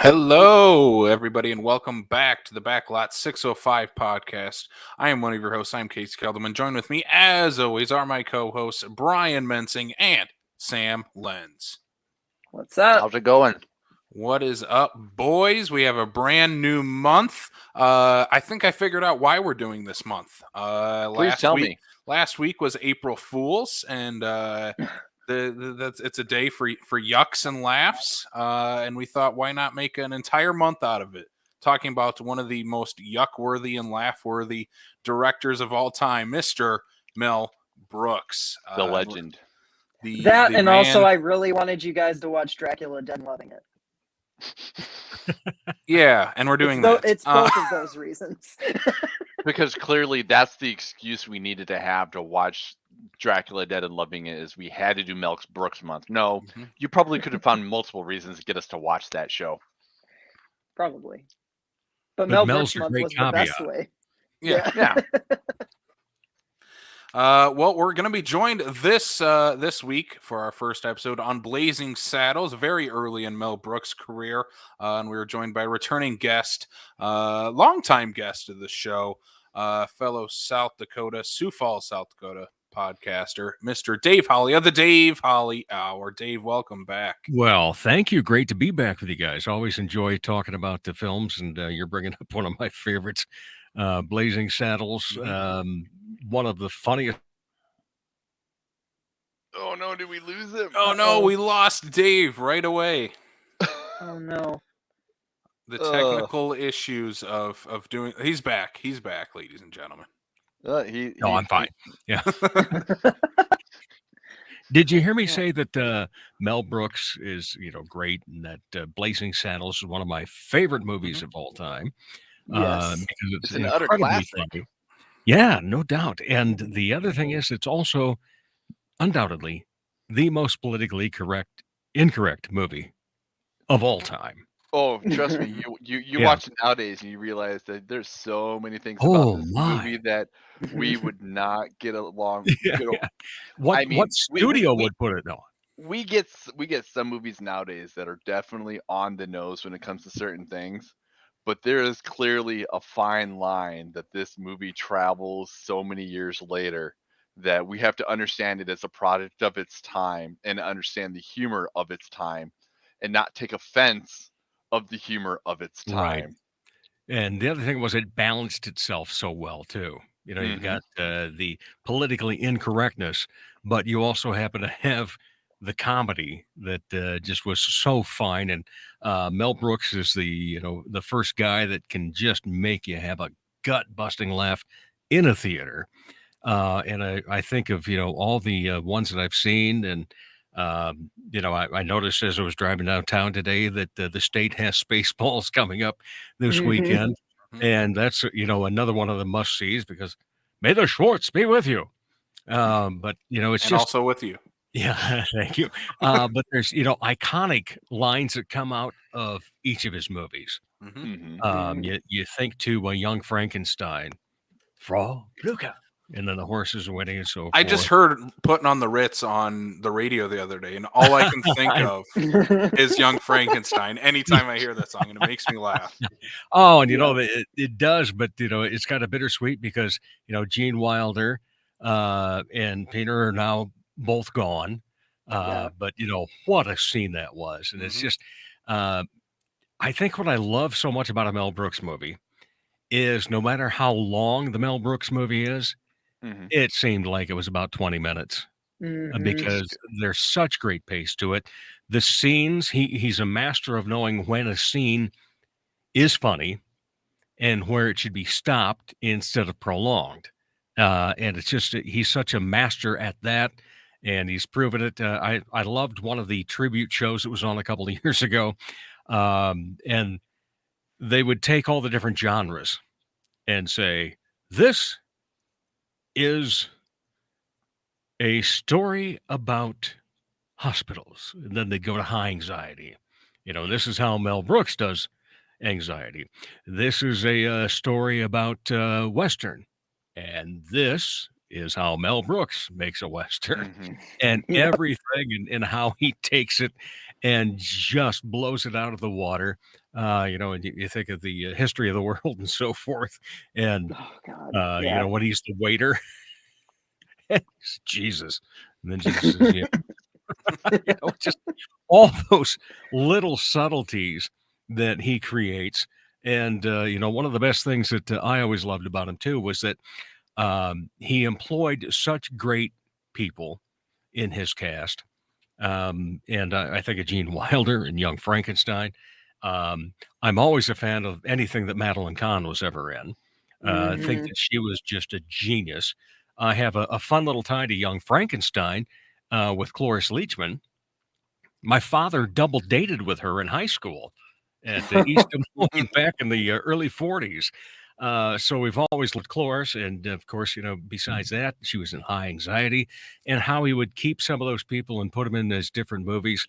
Hello, everybody, and welcome back to the Backlot 605 podcast. I am one of your hosts. I'm Casey Kelderman. Joined with me, as always, are my co-hosts Brian Mensing and Sam Lenz. What's up? How's it going? What is up, boys? We have a brand new month. I think I figured out why we're doing this month. Please tell me. Last week was April Fool's, and it's a day for yucks and laughs, and we thought, why not make an entire month out of it, talking about one of the most yuck-worthy and laugh-worthy directors of all time, Mr. Mel Brooks, The legend. Also, I really wanted you guys to watch Dracula Dead, loving it. Yeah, and we're doing that. It's both of those reasons. Because clearly that's the excuse we needed to have to watch Dracula Dead and Loving It, is we had to do Mel Brooks month. No, you probably could have found multiple reasons to get us to watch that show. Probably. But Mel Brooks month was the best way. Yeah. Well, we're going to be joined this week for our first episode on Blazing Saddles, very early in Mel Brooks' career, and we were joined by a returning guest, longtime guest of the show, fellow Sioux Falls, South Dakota podcaster, Mr. Dave Holly of the Dave Holly Hour. Dave, welcome back. Well, thank you. Great to be back with you guys. Always enjoy talking about the films, and you're bringing up one of my favorites, Blazing Saddles. One of the funniest. Oh no, did we lose him? Oh no, we lost Dave right away. Oh no. The technical issues of doing. He's back, ladies and gentlemen. I'm fine. Yeah. Did you hear me say that Mel Brooks is, great, and that Blazing Saddles is one of my favorite movies of all time? Yes. Because it's an utter classic. Funny. Yeah, no doubt. And the other thing is, it's also undoubtedly the most politically incorrect movie of all time. Oh, trust me, you watch it nowadays and you realize that there's so many things about this movie that we would not get along. What studio would put it on? We get some movies nowadays that are definitely on the nose when it comes to certain things, but there is clearly a fine line that this movie travels so many years later that we have to understand it as a product of its time and understand the humor of its time and not take offense of the humor of its time. Right. And the other thing was, it balanced itself so well too. You've got the politically incorrectness, but you also happen to have the comedy that just was so fine. And Mel Brooks is the first guy that can just make you have a gut-busting laugh in a theater. And I think of all the ones that I've seen, and I noticed as I was driving downtown today that the state has Spaceballs coming up this weekend. And that's, another one of the must-sees, because may the Schwartz be with you. But, it's and just also with you. Yeah, thank you. But there's, iconic lines that come out of each of his movies. You think to Young Frankenstein, Frau Blucher, and then the horses are winning and so forth. I just heard Putting on the Ritz on the radio the other day, and all I can think of is Young Frankenstein anytime I hear that song, and it makes me laugh. Oh, and it does, but it's kind of bittersweet because Gene Wilder and Peter are now both gone. But what a scene that was. And it's just I think what I love so much about a Mel Brooks movie is, no matter how long the Mel Brooks movie is, it seemed like it was about 20 minutes because there's such great pace to it. The scenes, he's a master of knowing when a scene is funny and where it should be stopped instead of prolonged. And it's just, he's such a master at that, and he's proven it. I loved one of the tribute shows that was on a couple of years ago, and they would take all the different genres and say, this is a story about hospitals. And then they'd go to high anxiety. This is how Mel Brooks does anxiety. This is a story about Western. And this is how Mel Brooks makes a Western. And everything and how he takes it. and just blows it out of the water. And you think of the history of the world and so forth. And, Oh God. when he's the waiter, Jesus. And then Jesus says, just all those little subtleties that he creates. And, one of the best things that I always loved about him too was that he employed such great people in his cast. And I think of Gene Wilder and Young Frankenstein. I'm always a fan of anything that Madeline Kahn was ever in. I think that she was just a genius. I have a fun little tie to Young Frankenstein with Cloris Leachman. My father double dated with her in high school at East Des Moines back in the early 40s. So we've always loved Cloris. And of course, besides that, she was in High Anxiety, and how he would keep some of those people and put them in those different movies.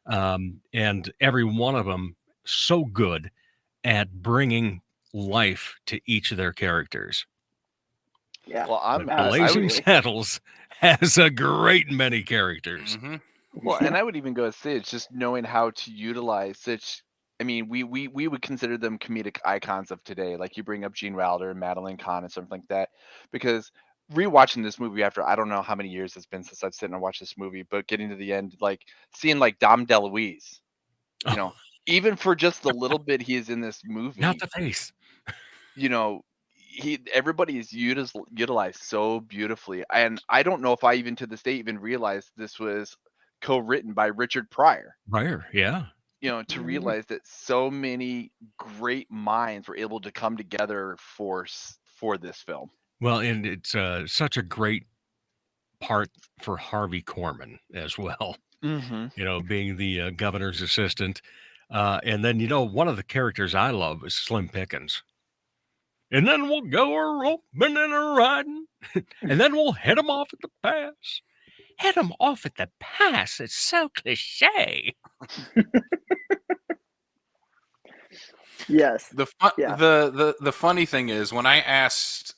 And every one of them so good at bringing life to each of their characters. Yeah. Well, Blazing Saddles has a great many characters. Mm-hmm. Well, and I would even go and say it's just knowing how to utilize such. I mean, we would consider them comedic icons of today. Like you bring up Gene Wilder and Madeline Kahn and something like that, because rewatching this movie after I don't know how many years it's been since I've sat and watched this movie, but getting to the end, like seeing like Dom DeLuise, even for just the little bit he is in this movie, not the face, everybody is utilized so beautifully. And I don't know if I even to this day even realized this was co-written by Richard Pryor. Yeah. To realize that so many great minds were able to come together for this film. Well, and it's such a great part for Harvey Korman as well. Mm-hmm. Being the governor's assistant. And then, one of the characters I love is Slim Pickens. And then we'll go a roping and a riding, and then we'll head them off at the pass. Head them off at the pass. It's so cliche. Yes. The funny thing is, when I asked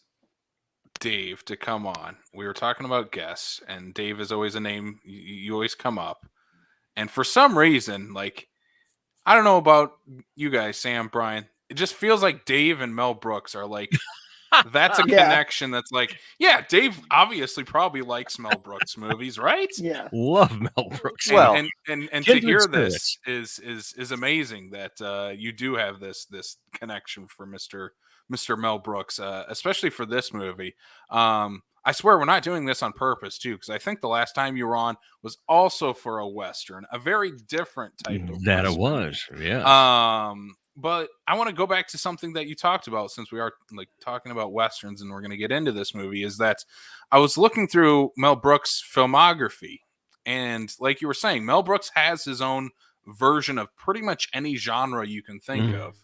Dave to come on, we were talking about guests, and Dave is always a name you always come up. And for some reason, like, I don't know about you guys, Sam, Brian, it just feels like Dave and Mel Brooks are like, that's a connection that's like, yeah, Dave obviously probably likes Mel Brooks movies, right? Yeah. Love Mel Brooks. Well, and to hear this is amazing that you do have this connection for Mr. Mel Brooks, especially for this movie. I swear we're not doing this on purpose too, because I think the last time you were on was also for a Western, a very different type of that Western. It was, yeah. But I want to go back to something that you talked about, since we are like talking about Westerns and we're going to get into this movie, is that I was looking through Mel Brooks' filmography, and like you were saying, Mel Brooks has his own version of pretty much any genre you can think of.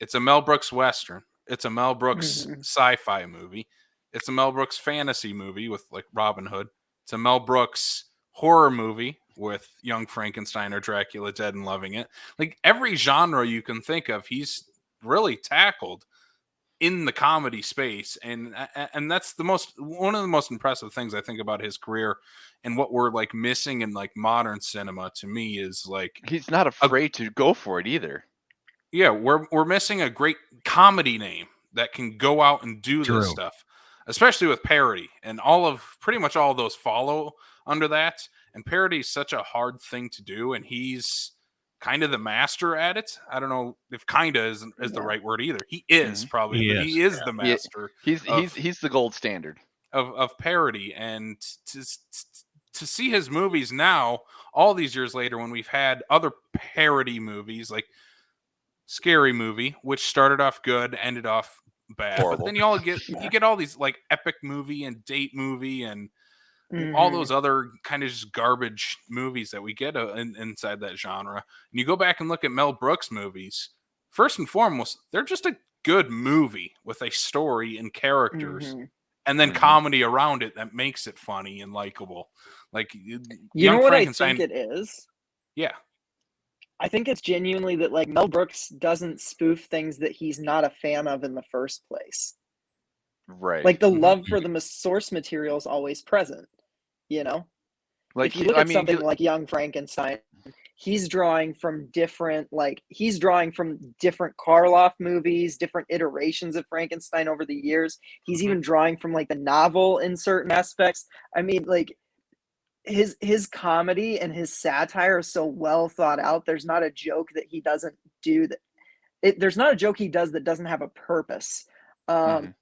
It's a Mel Brooks Western. It's a Mel Brooks sci-fi movie. It's a Mel Brooks fantasy movie with like Robin Hood. It's a Mel Brooks horror movie with Young Frankenstein or Dracula Dead and Loving It. Like every genre you can think of, he's really tackled in the comedy space. And that's one of the most impressive things I think about his career, and what we're like missing in like modern cinema to me is like, he's not afraid to go for it either. Yeah, we're missing a great comedy name that can go out and do this stuff, especially with parody, and pretty much all of those follow under that. And parody is such a hard thing to do, and he's kind of the master at it. I don't know if "kinda" is the right word either. He is probably. He is the master. He's the gold standard of parody, and to see his movies now, all these years later, when we've had other parody movies like Scary Movie, which started off good, ended off bad. Horrible. But then you get all these like Epic Movie and Date Movie and all those other kind of just garbage movies that we get inside that genre. And you go back and look at Mel Brooks movies, first and foremost, they're just a good movie with a story and characters, and then comedy around it that makes it funny and likable. Like you know what I think it is? Yeah. I think it's genuinely that like Mel Brooks doesn't spoof things that he's not a fan of in the first place. Right. Like the love for the source material is always present, Like if you look at something like Young Frankenstein, he's drawing from different Karloff movies, different iterations of Frankenstein over the years. He's even drawing from like the novel in certain aspects. I mean, like his comedy and his satire is so well thought out. There's not a joke that he doesn't do there's not a joke he does that doesn't have a purpose. And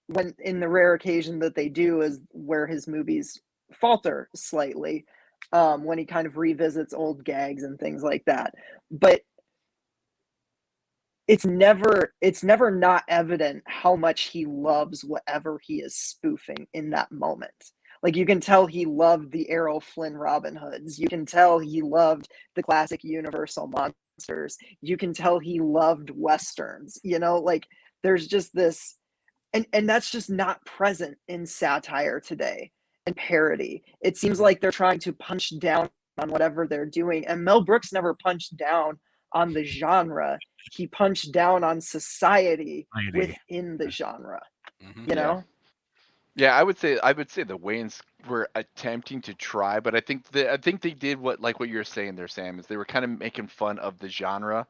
when in the rare occasion that they do is where his movies falter slightly, when he kind of revisits old gags and things like that. But it's never not evident how much he loves whatever he is spoofing in that moment. Like, you can tell he loved the Errol Flynn Robin Hoods. You can tell he loved the classic Universal monsters. You can tell he loved Westerns. You know, like, there's just this, and that's just not present in satire today and parody. It seems like they're trying to punch down on whatever they're doing. And Mel Brooks never punched down on the genre. He punched down on society within the genre. You know? Yeah, I would say the Wayans were attempting to try, but I think they did what you're saying there, Sam, is they were kind of making fun of the genre,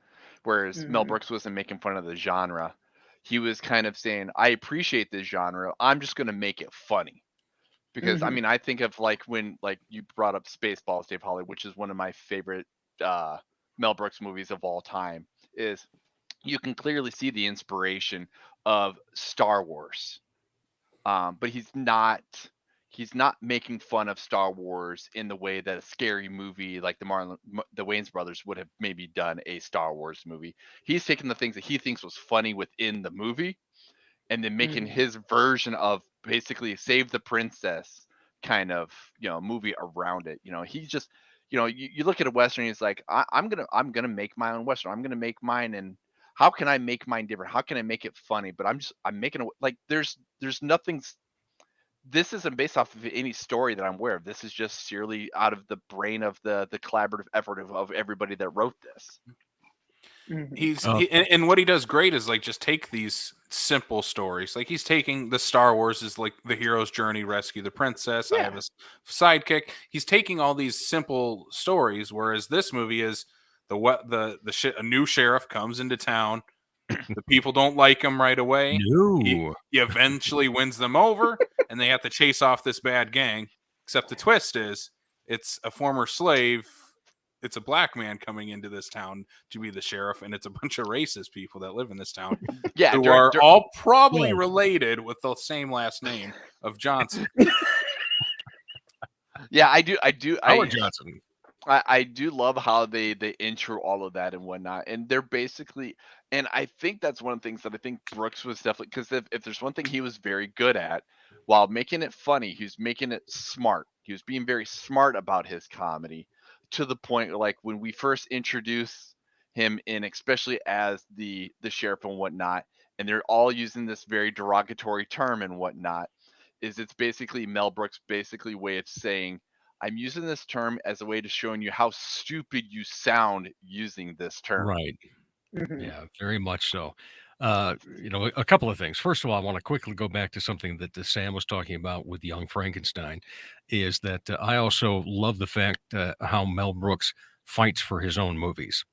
whereas Mel Brooks wasn't making fun of the genre. He was kind of saying, I appreciate this genre, I'm just gonna make it funny. Because I mean, I think of like when you brought up Spaceballs, Dave Holly, which is one of my favorite Mel Brooks movies of all time, is you can clearly see the inspiration of Star Wars. But he's not making fun of Star Wars in the way that a scary movie like the Wayans brothers would have maybe done a Star Wars movie. He's taking the things that he thinks was funny within the movie and then making his version of basically Save the Princess kind of, movie around it. He just, you look at a Western, he's like, I'm gonna make my own Western. I'm gonna make mine, and how can I make mine different? How can I make it funny? But I'm making there's nothing. This isn't based off of any story that I'm aware of. This is just sheerly out of the brain of the collaborative effort of everybody that wrote this. And what he does great is just take these simple stories. Like, he's taking the Star Wars is like the hero's journey, rescue the princess. I have a sidekick. He's taking all these simple stories, whereas this movie is a new sheriff comes into town. The people don't like him right away. No. He eventually wins them over, and they have to chase off this bad gang. Except the twist is it's a former slave. It's a black man coming into this town to be the sheriff, and it's a bunch of racist people that live in this town who are all probably related with the same last name of Johnson. Yeah, I do. Howard Johnson. I do love how they intro all of that and whatnot, and they're basically, and I think that's one of the things that I think Brooks was definitely, because if there's one thing he was very good at, while making it funny, he was making it smart. He was being very smart about his comedy, to the point like when we first introduce him in, especially as the sheriff and whatnot, and they're all using this very derogatory term and whatnot, it's basically Mel Brooks' basically way of saying, I'm using this term as a way to showing you how stupid you sound using this term. Right. Yeah, very much so. A couple of things. First of all, I want to quickly go back to something that Sam was talking about with Young Frankenstein, is that I also love the fact how Mel Brooks fights for his own movies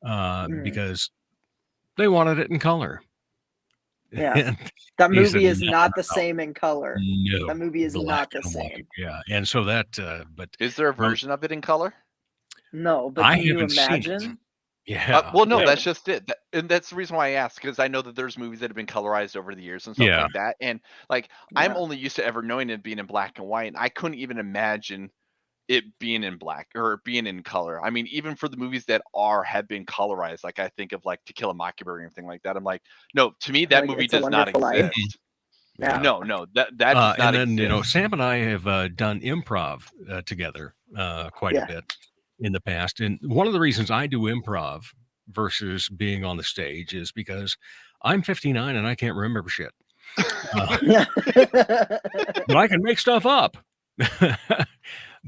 because they wanted it in color. Yeah, that movie is not the same in color. No, that movie is not the same. White. Yeah, and so that. But is there a version of it in color? No, but can you imagine? Seen it. Yeah. Well, no, that's just it. And that's the reason why I asked, because I know that there's movies that have been colorized over the years and stuff like that. And I'm only used to ever knowing it being in black and white, and I couldn't even imagine it being in black or being in color. I mean, even for the movies that have been colorized, like I think of To Kill a Mockingbird or anything like that. I'm like, no, to me that movie does not exist. Yeah. No, that does not exist. And then Sam and I have done improv together quite a bit in the past, and one of the reasons I do improv versus being on the stage is because I'm 59 and I can't remember shit. But I can make stuff up.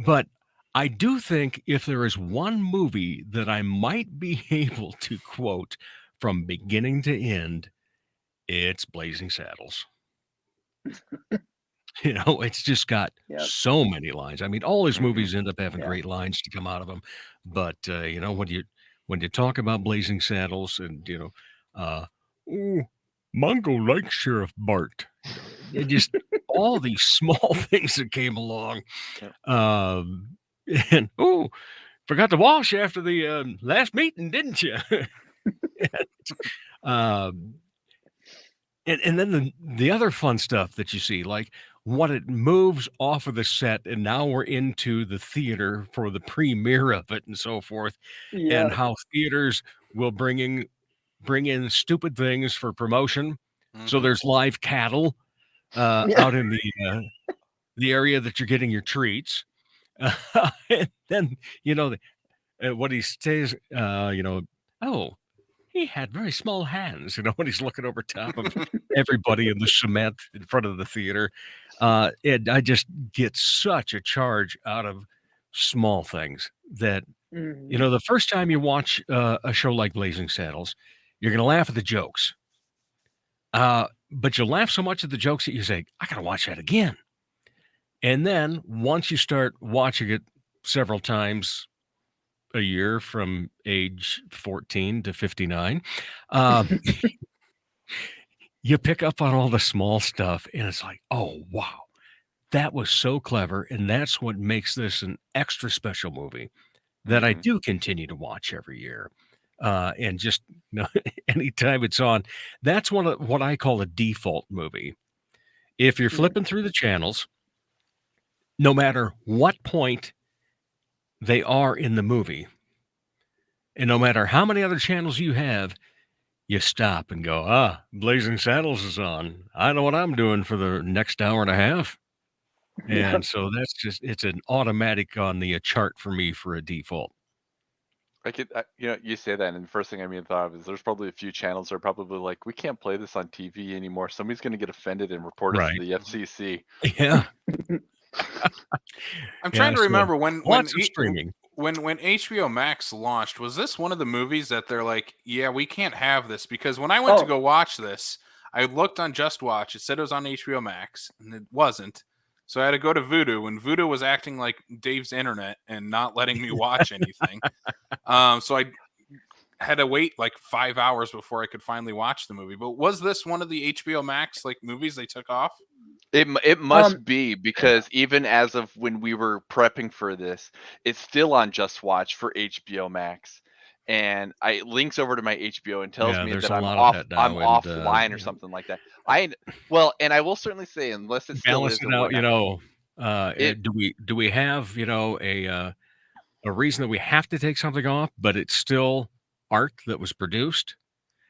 But I do think if there is one movie that I might be able to quote from beginning to end, it's Blazing Saddles. You know, it's just got Yep. so many lines. I mean, all his Mhm. movies end up having Yeah. great lines to come out of them. But you know, when you talk about Blazing Saddles and oh, Mongo likes Sheriff Bart, you know, it just all these small things that came along. Yep. And oh, forgot to wash after the last meeting, didn't you? um, and then the other fun stuff that you see, like what it moves off of the set, and now we're into the theater for the premiere of it and so forth, and Yeah. how theaters will bring in stupid things for promotion. So Mhm. there's live cattle Yeah. out in the area that you're getting your treats. And then, you know, what he says, oh, he had very small hands, you know, when he's looking over top of everybody in the cement in front of the theater. And I just get such a charge out of small things that, you Mhm. know, the first time you watch a show like Blazing Saddles, you're going to laugh at the jokes. But you'll laugh so much at the jokes that you say, I got to watch that again. And then once you start watching it several times a year from age 14 to 59, um, you pick up on all the small stuff and it's like, oh, wow, that was so clever. And that's what makes this an extra special movie that I Mhm. do continue to watch every year. And just anytime it's on, that's one of what I call a default movie. If you're Mm. flipping through the channels, no matter what point they are in the movie, and no matter how many other channels you have, you stop and go, Blazing Saddles is on. I know what I'm doing for the next hour and a half. Yeah. And so that's just, it's an automatic on the chart for me for a default. You say that, and the first thing I mean thought of is there's probably a few channels that are probably like, we can't play this on TV anymore. Somebody's going to get offended and report us to Right. the FCC. Yeah. I'm trying Yeah. to So remember lots of streaming. when HBO Max launched, was this one of the movies that they're like, yeah, we can't have this? Because when I went to Oh. go watch this, I looked on Just Watch. It said it was on HBO Max, and it wasn't. So I had to go to Vudu, and Vudu was acting like Dave's internet and not letting me watch anything. So I had to wait like 5 hours before I could finally watch the movie. But was this one of the HBO Max like movies they took off? It must be, because even as of when we were prepping for this, it's still on Just Watch for HBO Max, and it links over to my HBO and tells Yeah. me There's that a lot of that I'm now. And, offline or something like that. And I will certainly say, unless it still balance is it or out, you whatnot, know, it do we have, you know, a reason that we have to take something off, but it's still art that was produced?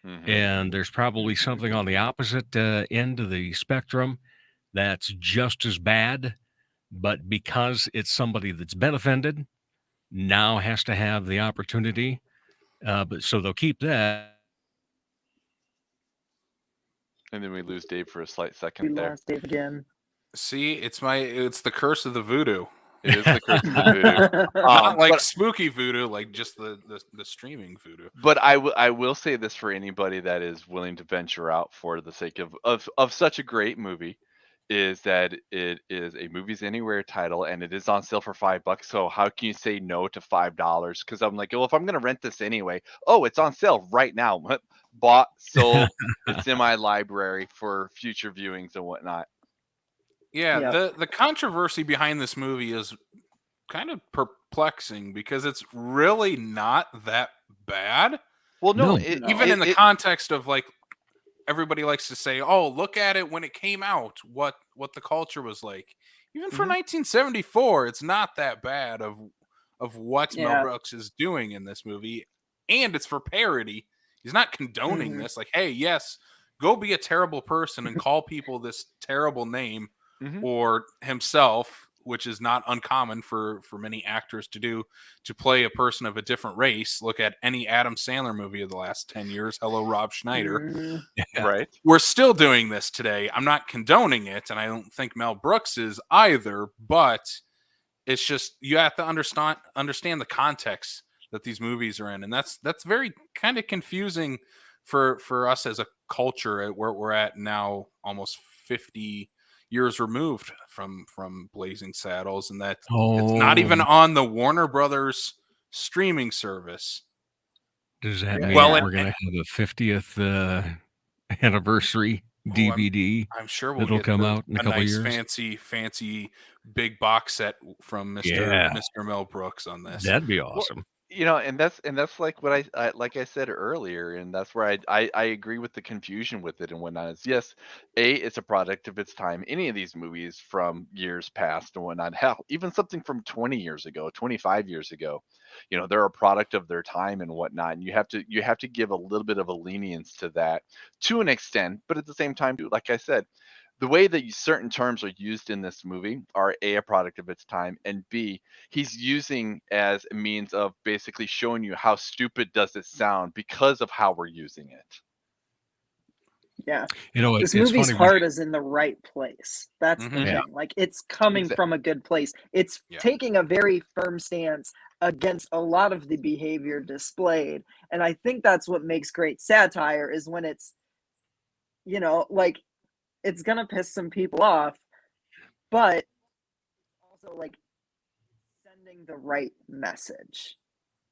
mhm. And there's probably something on the opposite end of the spectrum that's just as bad, but because it's somebody that's been offended, now has to have the opportunity. But so they'll keep that. And then we lose Dave for a slight We second there. lost Dave again. See, it's the curse of the voodoo. It is the curse of the voodoo. Not like But spooky voodoo, like just the streaming voodoo. But I will say this for anybody that is willing to venture out for the sake of such a great movie, is that it is a Movies Anywhere title, and it is on sale for $5. So how can you say no to $5? Because I'm like, well, if I'm gonna rent this anyway, oh, it's on sale right now. Bought, sold. It's in my library for future viewings and whatnot. Yeah, Yeah. the controversy behind this movie is kind of perplexing because it's really not that bad. Well, no, No. it No. Even it, in the it context of like everybody likes to say, "Oh, look at it when it came out, what the culture was like." Even for mhm, 1974, it's not that bad of what Mel Yeah. Brooks is doing in this movie, and it's for parody. He's not condoning Mhm. this. Like, hey, yes, go be a terrible person and call people this terrible name, mhm. or himself, which is not uncommon for many actors to do, to play a person of a different race. Look at any Adam Sandler movie of the last 10 years. Hello, Rob Schneider. Mhm. Yeah. Right. We're still doing this today. I'm not condoning it, and I don't think Mel Brooks is either, but it's just you have to understand the context that these movies are in, and that's very kind of confusing for us as a culture at where we're at now, almost 50 years removed from Blazing Saddles, and that it's not Oh, even on the Warner Brothers streaming service. does that Yeah. mean Well, that it, we're gonna have a 50th anniversary oh, DVD I'm sure we'll that'll get come out in a a couple nice years? fancy big box set from Yeah, Mr. Mel Brooks on this. that'd be Well, awesome. and that's like what I like I said earlier, and that's where I agree with the confusion with it and whatnot. Is yes, it's a product of its time. Any of these movies from years past and whatnot, hell, even something from 20 years ago, 25 years ago, they're a product of their time and whatnot. And you have to give a little bit of a lenience to that to an extent, but at the same time, too, like I said, the way that certain terms are used in this movie are a product of its time, and b, he's using as a means of basically showing you how stupid does it sound because of how we're using it. Yeah. It's This movie's funny. heart is in the right place. That's the Mhm. Yeah. thing. Like, it's coming Exactly. from a good place. It's Yeah. taking a very firm stance against a lot of the behavior displayed. And I think that's what makes great satire, is when it's, like, it's gonna piss some people off, but also like sending the right message,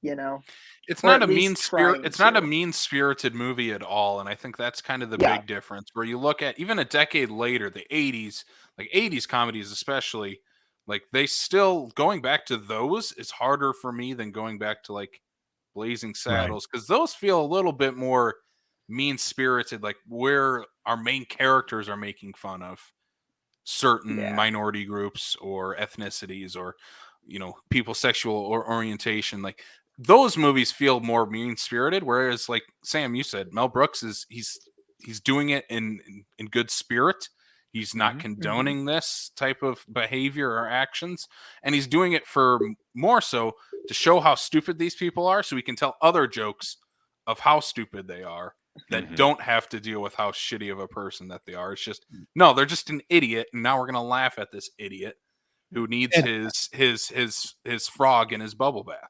It's or not at a mean least spirit. trying It's not a to. mean-spirited movie at all, and I think that's kind of the Yeah. big difference. Where you look at even a decade later, the '80s, like '80s comedies especially, like they still going back to those is harder for me than going back to like Blazing Right. Saddles, because those feel a little bit more mean-spirited, like where our main characters are making fun of certain Yeah. minority groups or ethnicities or people's sexual or orientation. Like those movies feel more mean spirited, whereas like Sam, you said Mel Brooks he's doing it in good spirit. He's not Mhm. condoning this type of behavior or actions, and he's doing it for more so to show how stupid these people are, so we can tell other jokes of how stupid they are that Mhm. don't have to deal with how shitty of a person that they are. It's just no, they're just an idiot, and now we're gonna laugh at this idiot who needs And his frog in his bubble bath.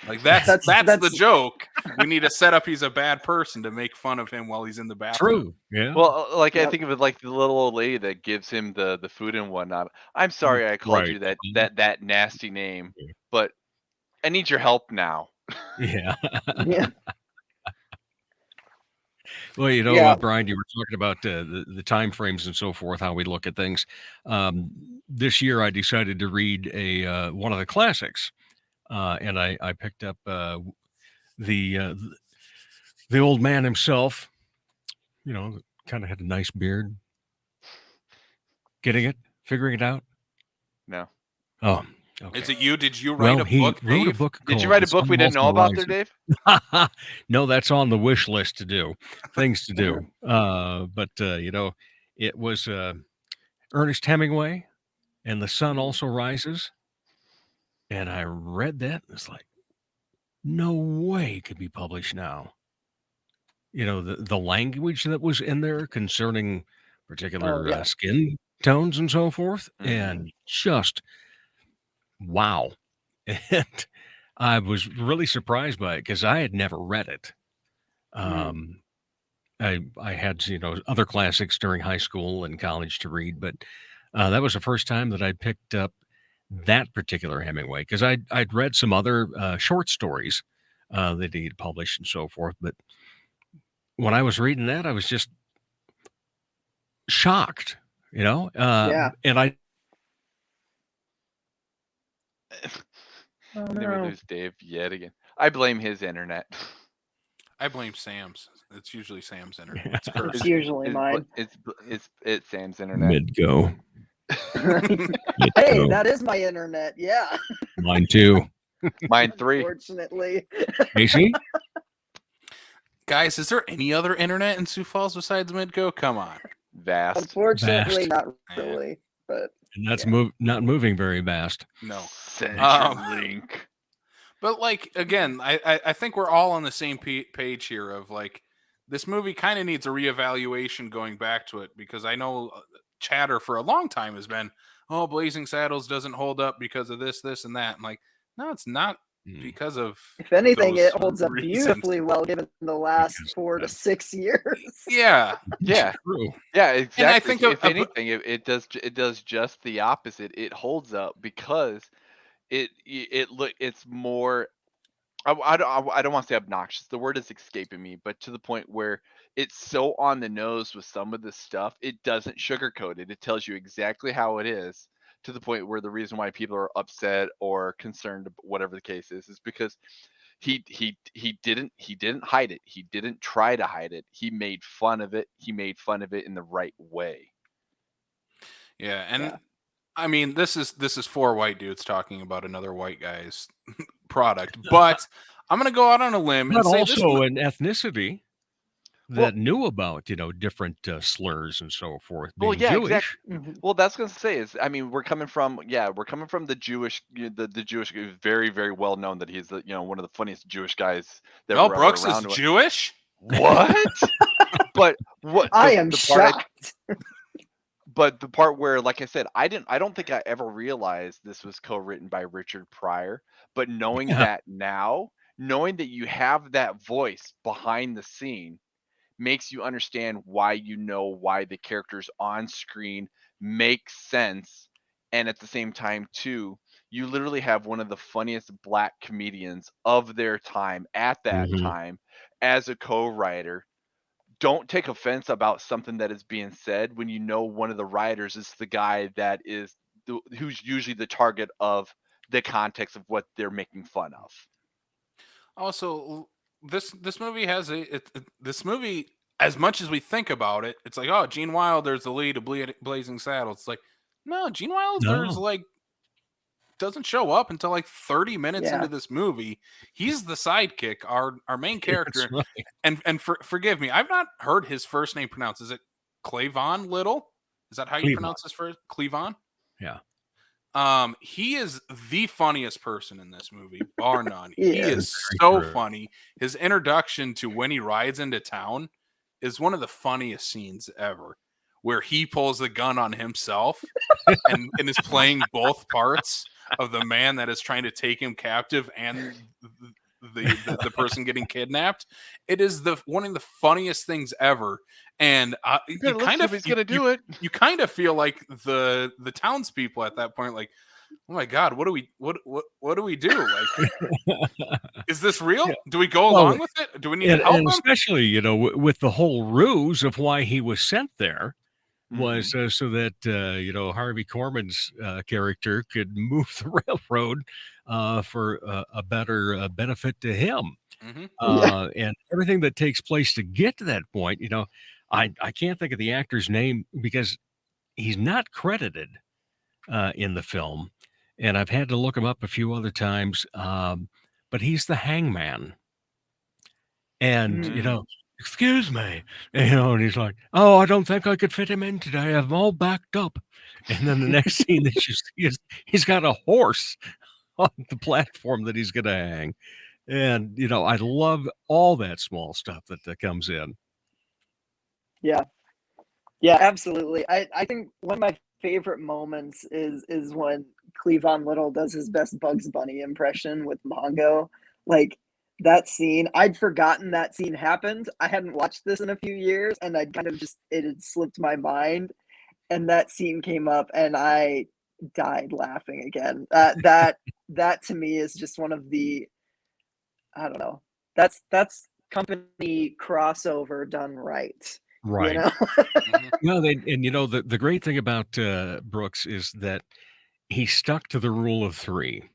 Like that's That's the joke. We need to set up he's a bad person to make fun of him while he's in the bathroom. true. Yeah. Well, like I Yep. think of it like the little old lady that gives him the food and whatnot. I'm sorry I called Right. you that nasty name, but I need your help now. Yeah. yeah. Well, Yeah. Brian, you were talking about the time frames and so forth, how we look at things. This year, I decided to read one of the classics, and I picked up the uh, the old man himself. Kind of had a nice beard. Getting it? Figuring it out? No. Oh, okay. Is it you? Did you Well, write a he book, wrote a Dave? book Did you called write The a book Sun we didn't know Also about there, Rises. Dave? No, that's on the wish list to do. Things to do. But it was Ernest Hemingway and The Sun Also Rises. And I read that and it's like, no way it could be published now. The language that was in there concerning particular yeah. skin tones and so forth, Mhm. and just wow. And I was really surprised by it because I had never read it. Um, I had other classics during high school and college to read, but that was the first time that I picked up that particular Hemingway, because I'd read some other short stories that he had published and so forth, but when I was reading that, I was just shocked, Yeah. and I Oh, Never no. lose Dave yet again. I blame his internet. I blame Sam's. It's usually Sam's internet. Yeah. It's cursed. It's usually mine. It's Sam's internet. Midgo. Hey, that is my internet. Yeah. Mine too. Mine 3. Unfortunately. Casey? Guys, is there any other internet in Sioux Falls besides Midgo? Come on. Vast. Unfortunately, Vast. not really. But And that's Yeah. not moving very fast. No. CenturyLink. But like again, I think we're all on the same page here of like this movie kind of needs a reevaluation going back to it, because I know chatter for a long time has been, oh, Blazing Saddles doesn't hold up because of this, and that. I'm like, no, it's not because of If anything, those it holds up reasons. beautifully well given the last Because 4 to that- 6 years. Yeah. Yeah. True. Yeah, And I exactly. think If anything, it does just the opposite. It holds up because it's more. I don't want to say obnoxious. The word is escaping me, but to the point where it's so on the nose with some of this stuff, it doesn't sugarcoat it. It tells you exactly how it is, to the point where the reason why people are upset or concerned, whatever the case is because he didn't hide it. He didn't try to hide it. He made fun of it. He made fun of it in the right way. Yeah, and Yeah. I mean, this is 4 white dudes talking about another white guy's product, but I'm gonna go out on a limb and But say this. also an ethnicity Well, that knew about, different slurs and so forth, well, being yeah, exactly. Jewish. Mhm. Well, that's gonna say is, I mean, we're coming from the Jewish, the Jewish, very very well known that he's one of the funniest Jewish guys that Mel were ever Brooks is around. Jewish. What? But what I am the part shocked. but the part where, like I said, I don't think I ever realized this was co-written by Richard Pryor, but knowing Yeah. that now, knowing that you have that voice behind the scene makes you understand why the characters on screen make sense. And at the same time too, you literally have one of the funniest black comedians of their time at that Mhm. time as a co-writer. Don't take offense about something that is being said when you know one of the writers is the guy that is who's usually the target of the context of what they're making fun of. Also, this movie has this movie, as much as we think about it, it's like, oh, Gene Wilder's the lead of Blazing Saddles. It's like, no, Gene Wilder's No. like doesn't show up until like 30 minutes Yeah. into this movie. He's the sidekick, our main That's character. right. And forgive me, I've not heard his first name pronounced. Is it Cleavon Little? Is that how you Cleavon. pronounce his first? Cleavon? Yeah. He is the funniest person in this movie, bar none. He He is. is Very so true. funny. His introduction to when he rides into town is one of the funniest scenes ever, where he pulls the gun on himself and is playing both parts of the man that is trying to take him captive and the person getting kidnapped. It is one of the funniest things ever, and You better listen to him, he's gonna do it. you kind of feel like the townspeople at that point, like, oh my god, what do we do? Like, is this real? Yeah. Do we go Well, along with it? Do we need to help and him? especially, with the whole ruse of why he was sent there was Mhm. so that Harvey Korman's character could move the railroad for a better benefit to him. Mhm. Yeah. And everything that takes place to get to that point, I can't think of the actor's name because he's not credited in the film, and I've had to look him up a few other times. But he's the hangman, and Mm. excuse me, and he's like, "Oh, I don't think I could fit him in today. I'm all backed up." And then the next scene that you see is he's got a horse on the platform that he's going to hang. And, I love all that small stuff that comes in. Yeah. Yeah, absolutely. I think one of my favorite moments is when Cleavon Little does his best Bugs Bunny impression with Mongo. Like that scene, I'd forgotten that scene happened. I hadn't watched this in a few years, and I'd kind of it had slipped my mind. And that scene came up, and I died laughing again. That to me is just one of the, I don't know. That's company crossover done right. You Right. know? Mhm. The great thing about Brooks is that he stuck to the rule of three.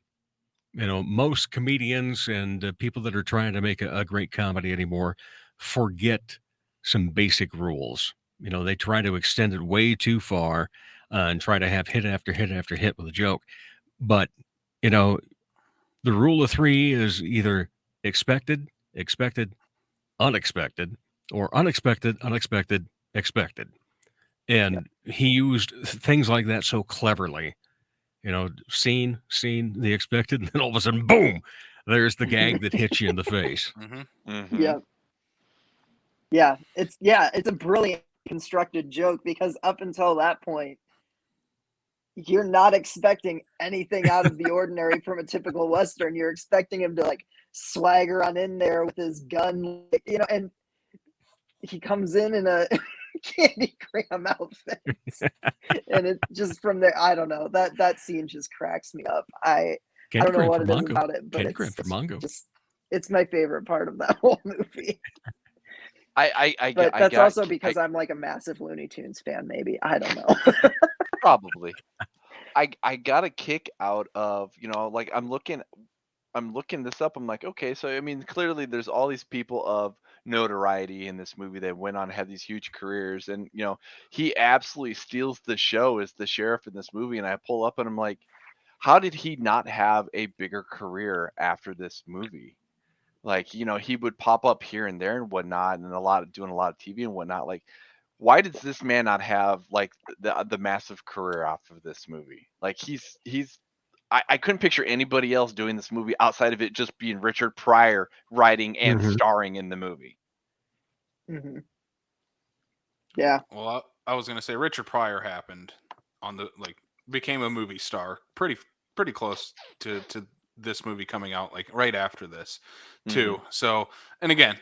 Most comedians and people that are trying to make a great comedy anymore forget some basic rules. They try to extend it way too far and try to have hit after hit after hit with a joke. But, you know, the rule of three is either expected, expected, unexpected, or unexpected, unexpected, expected. Yeah. And he used things like that so cleverly. Seen, the expected, and then all of a sudden, boom, there's the gag that hits you in the face. Mhm. Mhm. Yeah, it's a brilliant constructed joke because up until that point, you're not expecting anything out of the ordinary from a typical Western. You're expecting him to like swagger on in there with his gun, and he comes in a candy graham outfit. And it just from there, I don't know, that scene just cracks me up. I don't know what it is about it, but it's Mongo. just, it's my favorite part of that whole movie. But that's also because I'm like a massive Looney Tunes fan. Maybe, I don't know. Probably. I got a kick out of, like I'm looking this up. I'm like, okay, so I mean, clearly there's all these people of notoriety in this movie that went on to have these huge careers, and he absolutely steals the show as the sheriff in this movie. And I pull up and I'm like, how did he not have a bigger career after this movie? Like, he would pop up here and there and whatnot, and doing a lot of TV and whatnot. Like, why does this man not have like the massive career off of this movie? Like, I couldn't picture anybody else doing this movie outside of it just being Richard Pryor writing and starring in the movie. Mm-hmm. Yeah. Well, I was gonna say Richard Pryor happened became a movie star pretty close to this movie coming out, like right after this too. So, and again,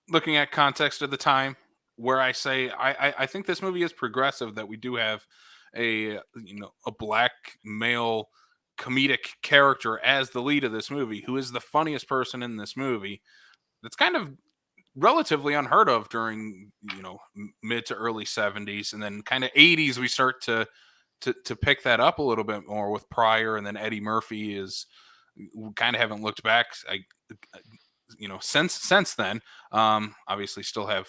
looking at context of the time, where I say I think this movie is progressive, that we do have a black male comedic character as the lead of this movie, who is the funniest person in this movie. That's kind of relatively unheard of during mid to early 70s, and then kind of 80s we start to pick that up a little bit more with Pryor, and then Eddie Murphy is, we kind of haven't looked back since then. Obviously still have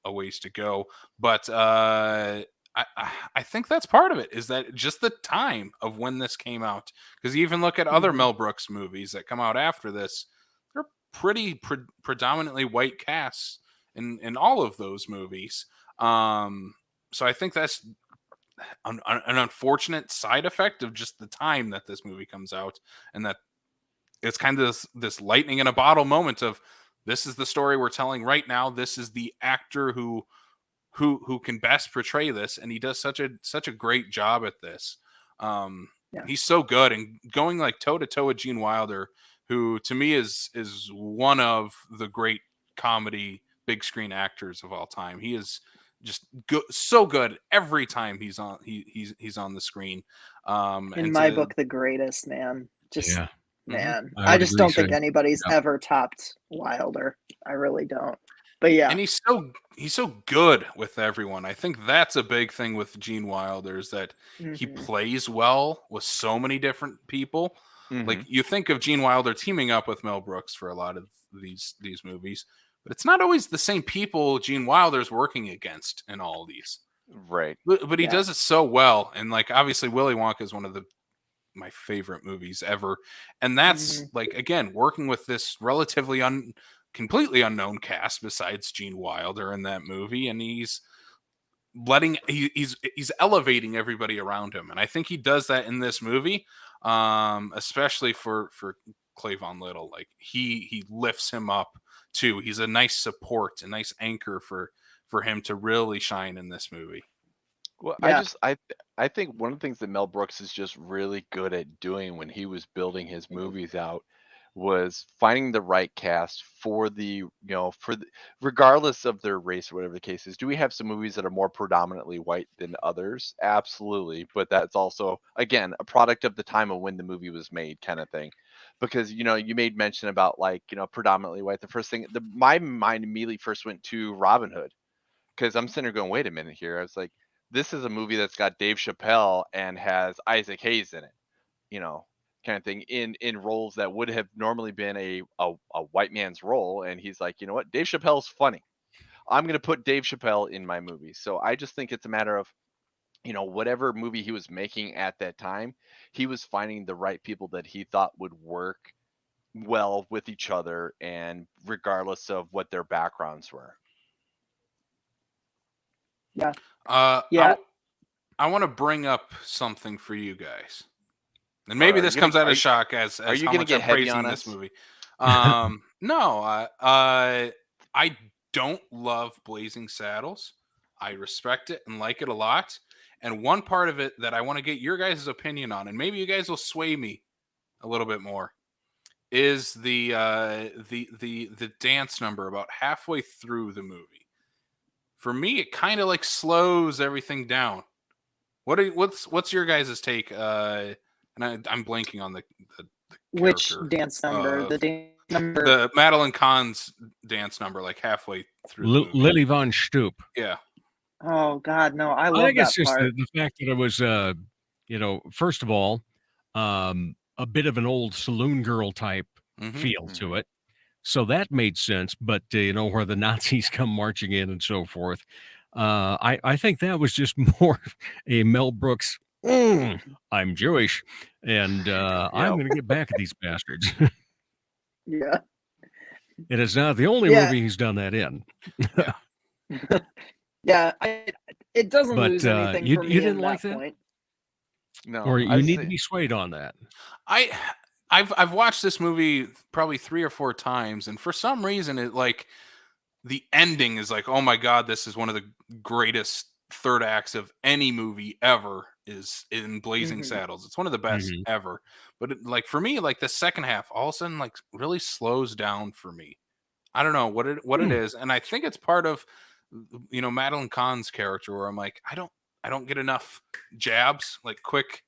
a ways to go, but I think that's part of it, is that just the time of when this came out. Because you even look at other Mel Brooks movies that come out after this, they're pretty predominantly white casts in all of those movies. So I think that's an unfortunate side effect of just the time that this movie comes out, and that it's kind of this lightning in a bottle moment of, this is the story we're telling right now. This is the actor who can best portray this, and he does such a great job at this. He's so good, and going like toe to toe with Gene Wilder, who to me is one of the great comedy big screen actors of all time. He is just so good every time he's on the screen. In my book, the greatest, man. Just man, I just don't think anybody's ever topped Wilder. I really don't. But yeah, and he's so good with everyone. I think that's a big thing with Gene Wilder, is that he plays well with so many different people. Like, you think of Gene Wilder teaming up with Mel Brooks for a lot of these movies, but it's not always the same people Gene Wilder's working against in all of these. Right. But he does it so well. And like, obviously Willy Wonka is one of my favorite movies ever. And that's like, again, working with this relatively completely unknown cast besides Gene Wilder in that movie, and he's elevating everybody around him. And I think he does that in this movie, especially for Cleavon Little. Like, he lifts him up too. He's a nice support, a nice anchor for him to really shine in this movie. Well, I think one of the things that Mel Brooks is just really good at doing when he was building his movies out was finding the right cast for regardless of their race or whatever the case is. Do we have some movies that are more predominantly white than others? Absolutely. But that's also, again, a product of the time of when the movie was made, kind of thing. Because, you made mention about predominantly white. The first thing, my mind immediately first went to Robin Hood, because I'm sitting there going, wait a minute here. I was like, this is a movie that's got Dave Chappelle and has Isaac Hayes in it, kind of thing, in roles that would have normally been a white man's role. And he's like, you know what? Dave Chappelle's funny. I'm going to put Dave Chappelle in my movie. So I just think it's a matter of, whatever movie he was making at that time, he was finding the right people that he thought would work well with each other, and regardless of what their backgrounds were. Yeah. I want to bring up something for you guys. And maybe this comes out of shock as are you how gonna much get I'm heavy praising on this us? movie. No, I don't love Blazing Saddles. I respect it and like it a lot. And one part of it that I want to get your guys' opinion on, and maybe you guys will sway me a little bit more, is the dance number about halfway through the movie. For me, it kind of like slows everything down. What's your guys' take? And I'm blanking on the Which character. dance number? The dance number. The Madeline Kahn's dance number, like halfway through the movie. Lily von Stoop. Yeah. Oh God, no! I love think that it's just part. the fact that it was, first of all, a bit of an old saloon girl type feel to it. So that made sense. But, where the Nazis come marching in and so forth, I think that was just more a Mel Brooks, I'm Jewish, and I'm going to get back at these bastards. Yeah. It is not the only movie he's done that in. Yeah, it doesn't But, lose anything you for me didn't at like that that? point. No, Or you need to be swayed on that. I've watched this movie probably 3 or 4 times, and for some reason, it like the ending is like, oh my god, this is one of the greatest third acts of any movie ever. Is in Blazing Saddles. It's one of the best ever. But like for me, like the second half, all of a sudden, like really slows down for me. I don't know what it is, and I think it's part of Madeline Kahn's character, where I'm like, I don't get enough jabs, like quick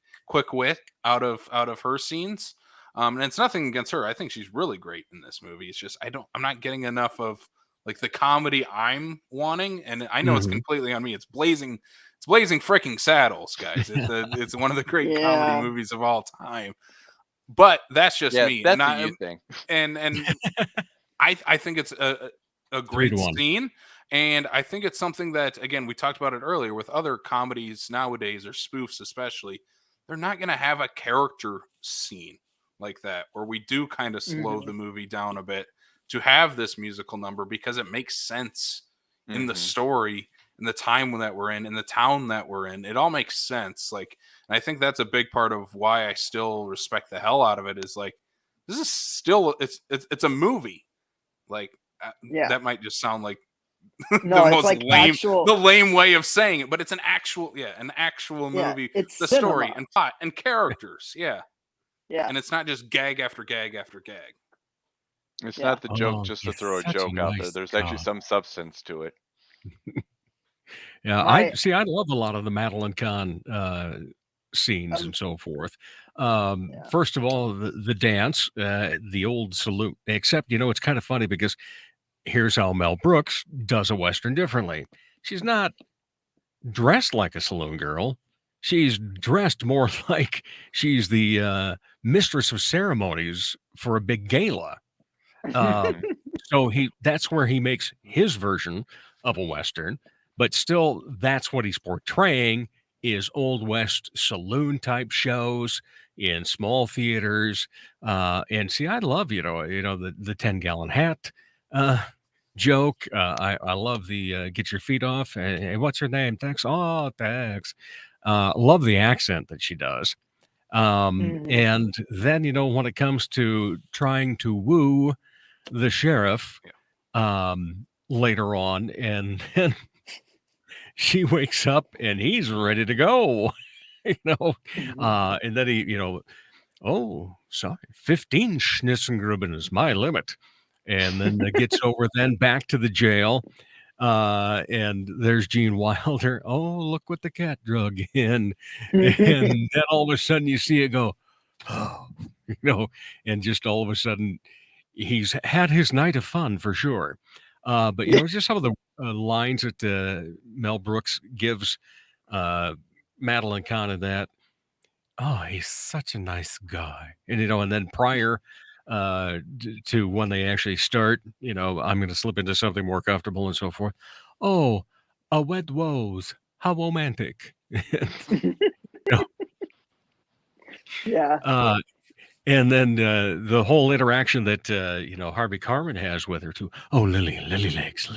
wit out of her scenes. And it's nothing against her. I think she's really great in this movie. It's just I'm not getting enough of like the comedy I'm wanting, and I know it's completely on me. It's blazing freaking saddles, guys. It's one of the great comedy movies of all time. But that's just me. That's a you thing. And I think it's a great scene. And I think it's something that, again, we talked about it earlier with other comedies nowadays, or spoofs especially, they're not going to have a character scene like that where we do kind of slow the movie down a bit to have this musical number, because it makes sense in the story, in the time that we're in the town that we're in. It all makes sense. Like, and I think that's a big part of why I still respect the hell out of it, is like, this is still, it's a movie. Like, that might just sound like No, the it's most like the lame way of saying it, but it's an actual movie. It's the cinema. story and plot and characters. Yeah. And Yeah. it's not just gag after gag after gag. It's not the joke just to throw a joke out there. There's actually some substance to it. Yeah, I love a lot of the Madeline Kahn scenes and so forth. First of all, the dance, the old salute, except, it's kind of funny because here's how Mel Brooks does a Western differently. She's not dressed like a saloon girl. She's dressed more like she's the mistress of ceremonies for a big gala. So that's where he makes his version of a Western, but still that's what he's portraying is Old West saloon type shows in small theaters. And see, I love, the 10-gallon hat joke. I love the get your feet off. Hey, what's her name? Tex. Oh, Tex. Love the accent that she does. And then, when it comes to trying to woo the sheriff later on, and then she wakes up and he's ready to go, and then he, oh, sorry, 15 Schnitzengruben is my limit. And then gets over then back to the jail. And there's Gene Wilder. Oh, look what the cat drug in. And then all of a sudden you see it go, oh, and just all of a sudden he's had his night of fun for sure. But, just some of the lines that Mel Brooks gives Madeline Kahn in that. Oh, he's such a nice guy. And, and then prior to when they actually start, I'm going to slip into something more comfortable and so forth. Oh, a wed woes. How romantic. Yeah. And then the whole interaction that, Harvey Carmen has with her too. Oh, Lily legs.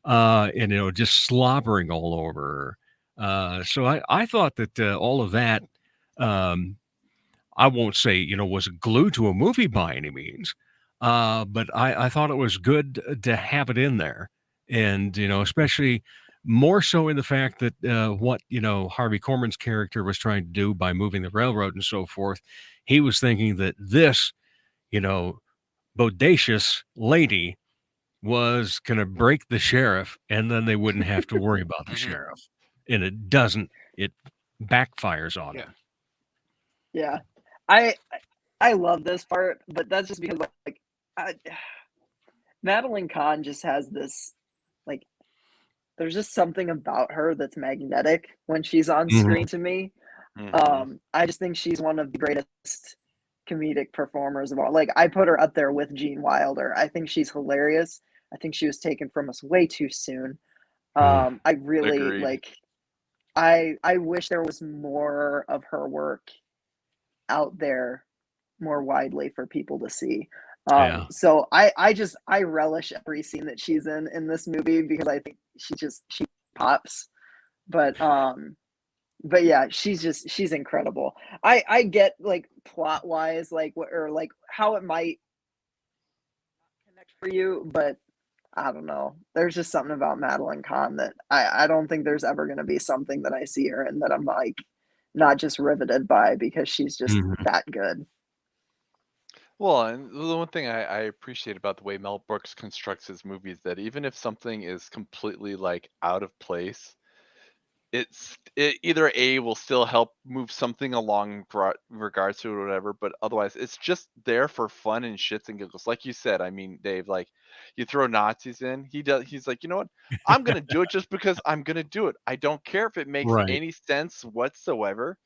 And, just slobbering all over her. So I thought that all of that, I won't say, was glued to a movie by any means, but I thought it was good to have it in there. And, especially more so in the fact that what Harvey Korman's character was trying to do by moving the railroad and so forth, he was thinking that this, bodacious lady was going to break the sheriff, and then they wouldn't have to worry about the sheriff. And it doesn't. It backfires on him. Yeah, I love this part, but that's just because Madeline Kahn just has this there's just something about her that's magnetic when she's on screen to me. I just think she's one of the greatest comedic performers of all. Like, I put her up there with Gene Wilder. I think she's hilarious. I think she was taken from us way too soon. I really Agreed. I wish there was more of her work out there more widely for people to see. So I relish every scene that she's in this movie because I think she pops. But yeah, she's incredible. I get like plot wise or how it might connect for you, but I don't know. There's just something about Madeline Kahn that I don't think there's ever going to be something that I see her in that I'm like not just riveted by because she's just that good. Well, and the one thing I appreciate about the way Mel Brooks constructs his movies, that even if something is completely like out of place, it either A will still help move something along regards to it or whatever, but otherwise it's just there for fun and shits and giggles. Like you said, I mean, Dave, like you throw Nazis in, he's like, you know what? I'm gonna do it just because I'm gonna do it. I don't care if it makes Right. any sense whatsoever.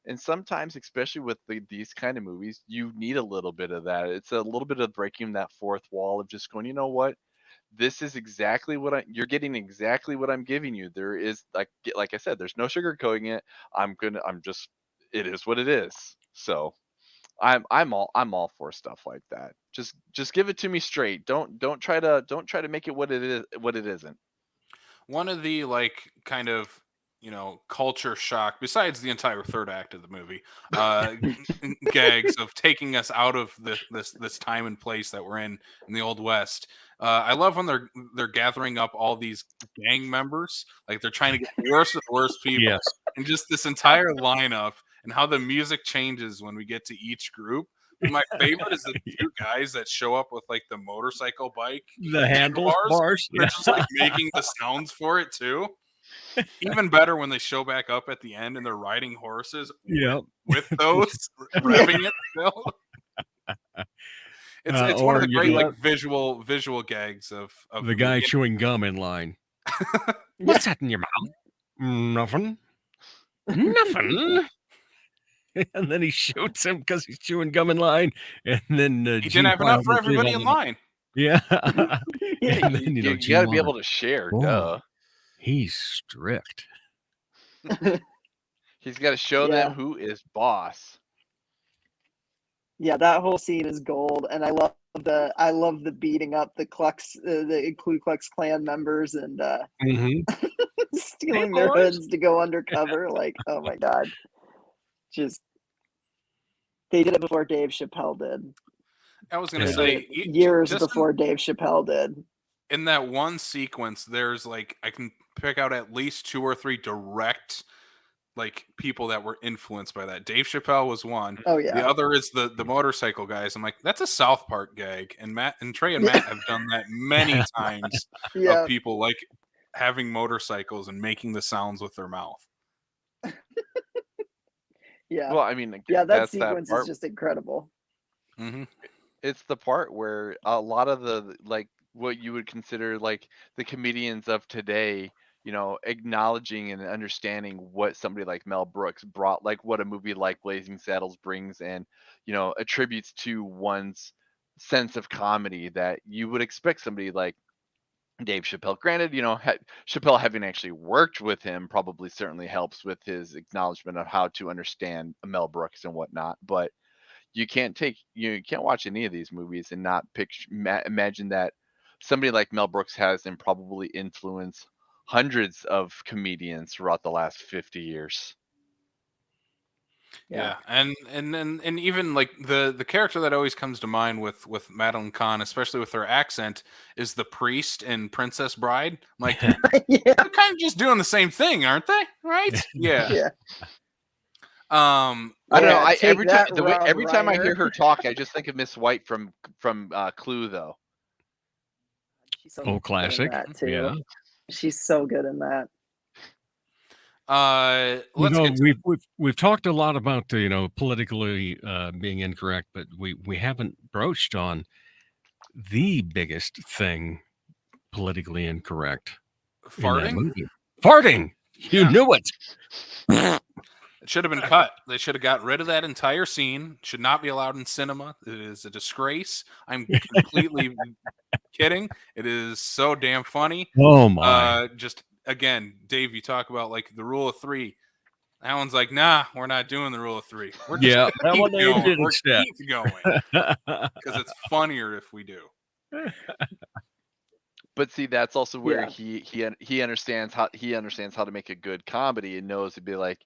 And sometimes, especially with these kind of movies, you need a little bit of that. It's a little bit of breaking that fourth wall of just going, you know what? This is exactly what you're getting exactly what I'm giving you. There is like I said, there's no sugarcoating it. It is what it is. So I'm all for stuff like that. Just give it to me straight. Don't try to make it what it isn't. One of the kind of culture shock, besides the entire third act of the movie, gags of taking us out of this time and place that we're in the Old West. I love when they're gathering up all these gang members, like they're trying to get the worst of the worst people, Yes. and just this entire lineup and how the music changes when we get to each group. But my favorite is the two guys that show up with like the motorcycle bike, The handlebars. they're just like making the sounds for it too. Even better when they show back up at the end and they're riding horses with those revving it still. It's one of the great visual gags of the guy chewing gum in line. What's that in your mouth? Nothing. Nothing. And then he shoots him because he's chewing gum in line. And then he didn't have enough for everybody in line. Yeah. And then, you got to be able to share. Duh. He's strict. He's got to show them who is boss. Yeah, that whole scene is gold, and I love the beating up the Ku Klux Klan members and stealing their hoods to go undercover. Like, oh my god, just they did it before Dave Chappelle did. I was gonna say years before Dave Chappelle did. In that one sequence, there's I can pick out at least 2 or 3 direct people that were influenced by that. Dave Chappelle was one. Oh yeah. The other is the motorcycle guys. I'm like, that's a South Park gag, and Trey and Matt have done that many times. Of people having motorcycles and making the sounds with their mouth. Yeah. Well, I mean, that sequence is just incredible. Mm-hmm. It's the part where a lot of the what you would consider the comedians of today, acknowledging and understanding what somebody like Mel Brooks brought, what a movie like Blazing Saddles brings, and attributes to one's sense of comedy that you would expect somebody like Dave Chappelle. Granted, Chappelle having actually worked with him probably certainly helps with his acknowledgement of how to understand Mel Brooks and whatnot, but you can't watch any of these movies and not imagine that somebody like Mel Brooks has and probably influenced hundreds of comedians throughout the last 50 years. Yeah, and even like the character that always comes to mind with Madeline Kahn, especially with her accent, is the priest in Princess Bride. Like Yeah. they're kind of just doing the same thing, aren't they? Right? Yeah. Yeah. I don't know. Yeah, take that, Rob Every time I hear Reiner. her talk, I just think of Miss White from Clue, though. She's so Oh, good classic. in that too. Yeah. She's so good in that. Let's get to we've talked a lot about politically being incorrect, but we haven't broached on the biggest thing politically incorrect in that farting. movie. Farting. You Yeah. knew it. It should have been cut. They should have got rid of that entire scene. Should not be allowed in cinema. It is a disgrace. I'm completely kidding. It is so damn funny. Oh my. Just again, Dave, you talk about like the rule of three. That one's like, nah, we're not doing the rule of three. We're just Yeah, that keep one they going. did We're instead. keep going because it's funnier if we do. But see, that's also where Yeah. he understands how to make a good comedy and knows to be like,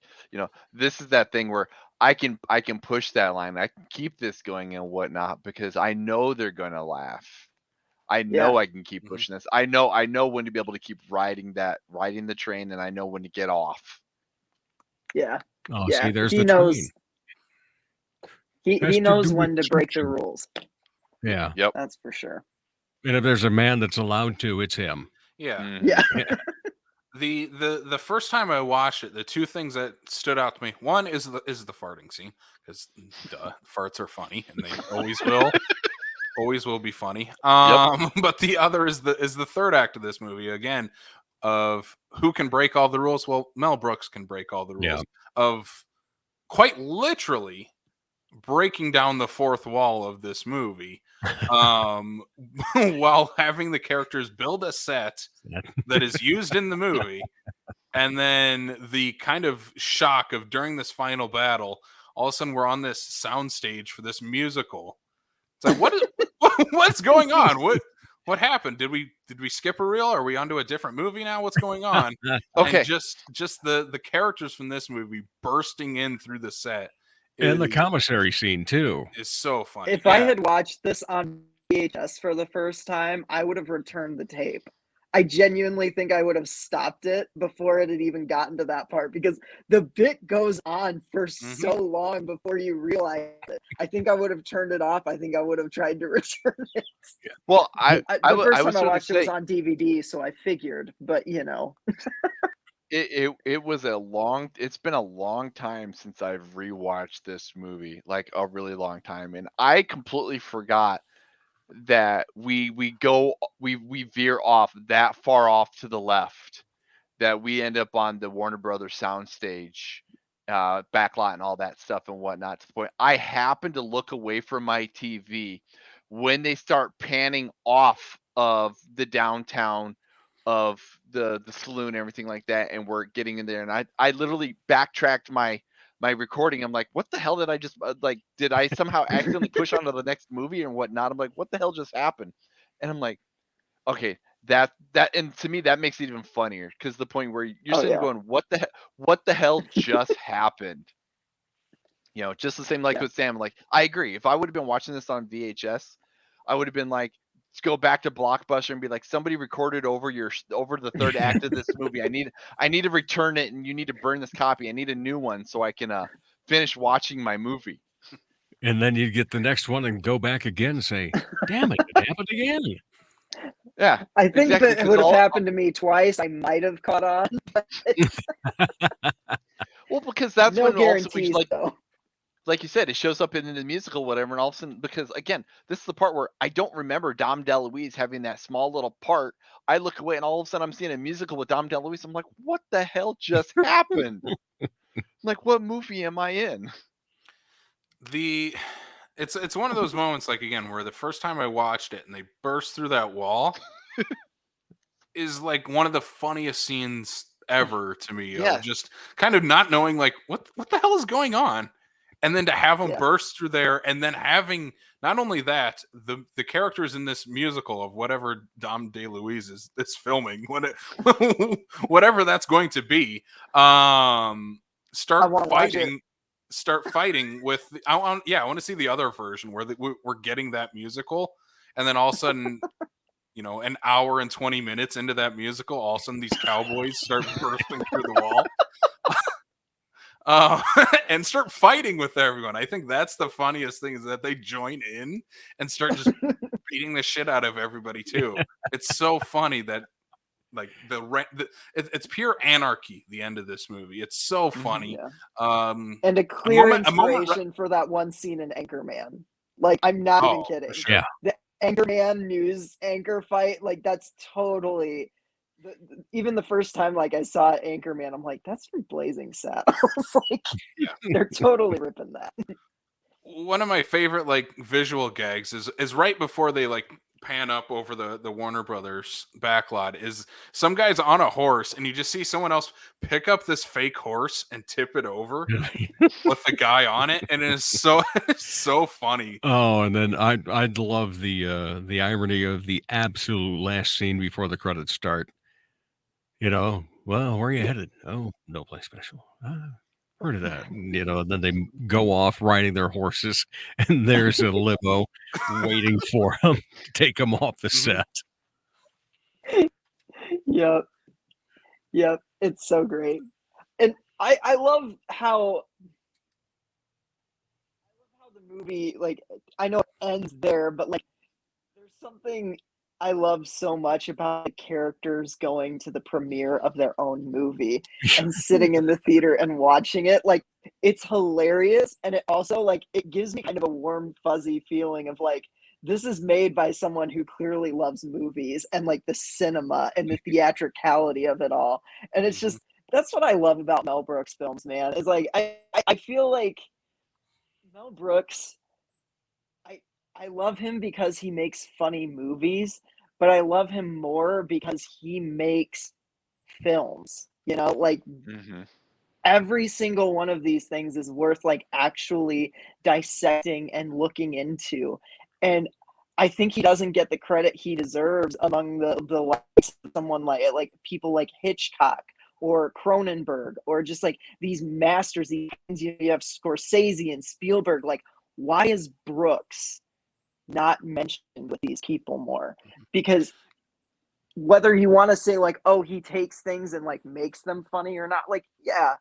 this is that thing where I can push that line, I can keep this going and whatnot because I know they're gonna laugh. I know I can keep pushing this. I know when to be able to keep riding the train, and I know when to get off. Yeah. Oh, Yeah. see, there's He the knows. train. He Has to knows do when with to break the friction. rules. Yeah. Yep. That's for sure. And if there's a man that's allowed to, it's him. Yeah. Mhm. Yeah. The first time I watched it, the two things that stood out to me, one is the farting scene because farts are funny and they always will be funny. But the other is the third act of this movie again of who can break all the rules. Well, Mel Brooks can break all the rules Yeah. of quite literally breaking down the fourth wall of this movie while having the characters build a set that is used in the movie, and then the kind of shock of during this final battle, all of a sudden we're on this soundstage for this musical. It's like what's going on? What happened? Did we skip a reel? Are we onto a different movie now? What's going on? Okay. And just the characters from this movie bursting in through the set. And the commissary scene too. Is so funny. If I had watched this on VHS for the first time, I would have returned the tape. I genuinely think I would have stopped it before it had even gotten to that part because the bit goes on for so long before you realize it. I think I would have turned it off. I think I would have tried to return it. Yeah. Well, the first time I watched it was on DVD, so I figured, but it's been a long time since I've rewatched this movie, like a really long time, and I completely forgot that we veer off that far off to the left, that we end up on the Warner Brothers soundstage, backlot and all that stuff and whatnot, to the point I happen to look away from my TV when they start panning off of the downtown of the saloon and everything like that, and we're getting in there, and I literally backtracked my recording. I'm like, what the hell did I just did I somehow accidentally push onto the next movie and whatnot? I'm like, what the hell just happened? And I'm like, okay, that and to me that makes it even funnier because the point where you're sitting going, what the hell just happened? Just the same with Sam. Like, I agree. If I would have been watching this on VHS, I would have been like, let's go back to Blockbuster and be like, somebody recorded over the third act of this movie. I need to return it, and you need to burn this copy. I need a new one so I can finish watching my movie. And then you get the next one and go back again and say, damn it, it happened again. Yeah. I think exactly, that it would have happened to me twice. I might have caught on. Well, because that's no when guarantees, also, though. like you said, it shows up in the musical, whatever, and all of a sudden, because again, this is the part where I don't remember Dom DeLuise having that small little part. I look away, and all of a sudden, I'm seeing a musical with Dom DeLuise. I'm like, what the hell just happened? Like, what movie am I in? It's one of those moments, like, again, where the first time I watched it and they burst through that wall is like one of the funniest scenes ever to me. Yeah. Of just kind of not knowing, like, what the hell is going on, and then to have them burst through there, and then having not only that, the characters in this musical of whatever Dom DeLuise is filming, whatever that's going to be, start fighting. start fighting with. I want to see the other version where we're getting that musical, and then all of a sudden, an hour and 20 minutes into that musical, all of a sudden these cowboys start bursting through the wall. And start fighting with everyone. I think that's the funniest thing, is that they join in and start just beating the shit out of everybody too. It's so funny that like it's pure anarchy. The end of this movie. It's so funny. Yeah. And a clear moment inspiration for that one scene in Anchorman. Like, I'm not even kidding. Sure. Yeah. The Anchorman news anchor fight, like, that's totally. Even the first time, like, I saw Anchorman, I'm like, that's from Blazing Saddles. Like, they're totally ripping that. One of my favorite like visual gags is right before they like pan up over the Warner Brothers backlot, is some guy's on a horse and you just see someone else pick up this fake horse and tip it over with the guy on it, and it is so it's so funny. Oh, and then I'd love the irony of the absolute last scene before the credits start. Well, where are you headed? Oh, no place special. Heard of that. And, then they go off riding their horses, and there's a limo waiting for them to take them off the set. Yep. It's so great. And I love how the movie, like, I know it ends there, but like, there's something I love so much about the characters going to the premiere of their own movie and sitting in the theater and watching it. Like, it's hilarious, and it also, like, it gives me kind of a warm, fuzzy feeling of like, this is made by someone who clearly loves movies and like the cinema and the theatricality of it all. And it's just, that's what I love about Mel Brooks films, man. It's like, I feel like Mel Brooks, I love him because he makes funny movies, but I love him more because he makes films. Like, every single one of these things is worth like actually dissecting and looking into. And I think he doesn't get the credit he deserves among the likes of someone like people like Hitchcock or Cronenberg, or just like these masters. You have Scorsese and Spielberg. Like, why is Brooks not mentioned with these people more? Because whether you want to say like, oh, he takes things and like makes them funny or not, like, yeah,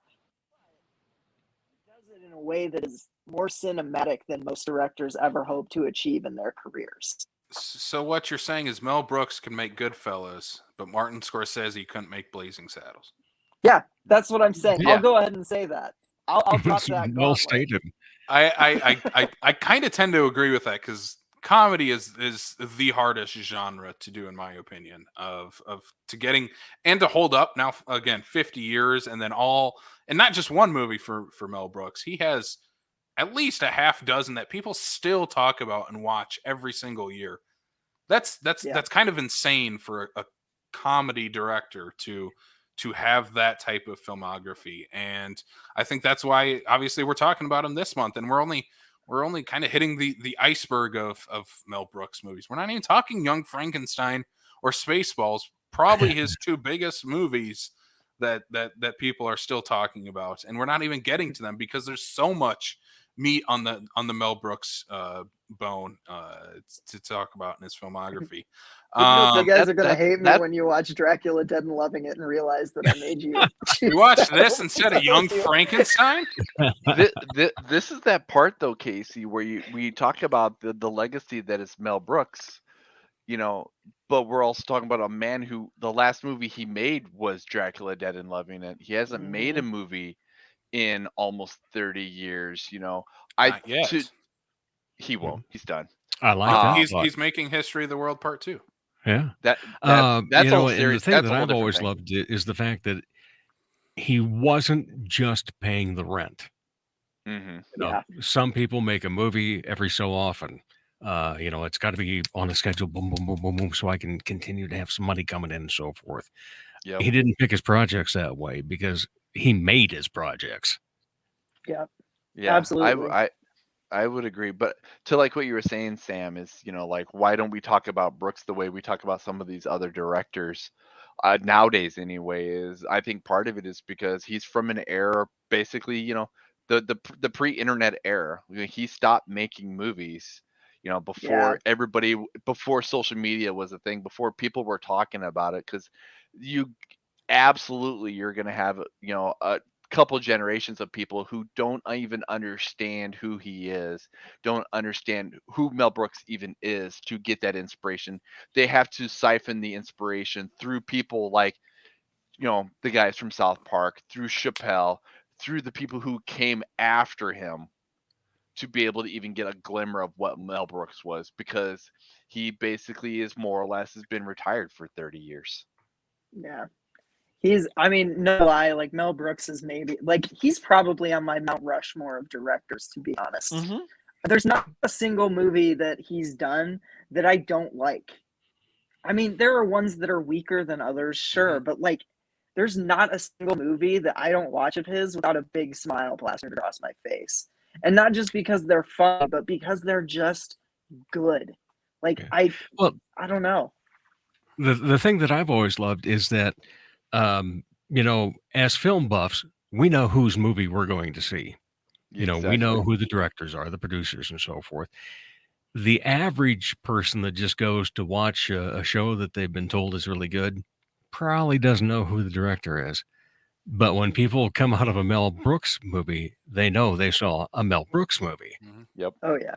he does it in a way that is more cinematic than most directors ever hope to achieve in their careers. So what you're saying is Mel Brooks can make Goodfellas, but Martin Scorsese couldn't make Blazing Saddles. Yeah, that's what I'm saying. Yeah. I'll go ahead and say that. I'll drop that. Well gauntlet. stated. I kind of tend to agree with that, because comedy is the hardest genre to do, in my opinion, of to getting and to hold up. Now again, 50 years, and then and not just one movie for Mel Brooks. He has at least a half dozen that people still talk about and watch every single year. That's kind of insane for a comedy director to have that type of filmography. And I think that's why obviously we're talking about him this month, and we're only kind of hitting the iceberg of Mel Brooks movies. We're not even talking Young Frankenstein or Spaceballs, probably his two biggest movies that people are still talking about, and we're not even getting to them because there's so much meat on the Mel Brooks bone to talk about in his filmography. You guys are gonna that- hate me that- when you watch Dracula Dead and Loving It and realize that I made you. We watched this instead of Young Frankenstein. This is that part though, Casey, where we talk about the legacy that is Mel Brooks, but we're also talking about a man who the last movie he made was Dracula Dead and Loving It. He hasn't made a movie in almost 30 years. Not yet. He won't. He's done. I like that. He's making History of the World Part 2. Yeah. That's And all the serious. thing That's that a whole I've always different thing. loved is the fact that he wasn't just paying the rent. Yeah. Some people make a movie every so often. It's got to be on a schedule, boom, boom, boom, boom, boom, so I can continue to have some money coming in and so forth. Yep. He didn't pick his projects that way because he made his projects. Yeah. Yeah, Absolutely. I would agree. But to like what you were saying, Sam, is like, why don't we talk about Brooks the way we talk about some of these other directors nowadays? Anyway, is I think part of it is because he's from an era, basically, the pre-internet era. He stopped making movies, before before social media was a thing, before people were talking about it, because you absolutely you're going to have a couple generations of people who don't even understand who he is, don't understand who Mel Brooks even is, to get that inspiration. They have to siphon the inspiration through people like the guys from South Park, through Chappelle, through the people who came after him, to be able to even get a glimmer of what Mel Brooks was, because he basically is more or less has been retired for 30 years. Yeah. I mean, no lie, like Mel Brooks is maybe, like, he's probably on my Mount Rushmore of directors, to be honest. Mm-hmm. There's not a single movie that he's done that I don't like. I mean, there are ones that are weaker than others, sure, but like, there's not a single movie that I don't watch of his without a big smile plastered across my face. And not just because they're fun, but because they're just good. Like, I don't know. The thing that I've always loved is that, as film buffs, we know whose movie we're going to see. We know who the directors are, the producers, and so forth. The average person that just goes to watch a show that they've been told is really good probably doesn't know who the director is. But when people come out of a Mel Brooks movie, they know they saw a Mel Brooks movie. Mm-hmm. Yep. Oh yeah.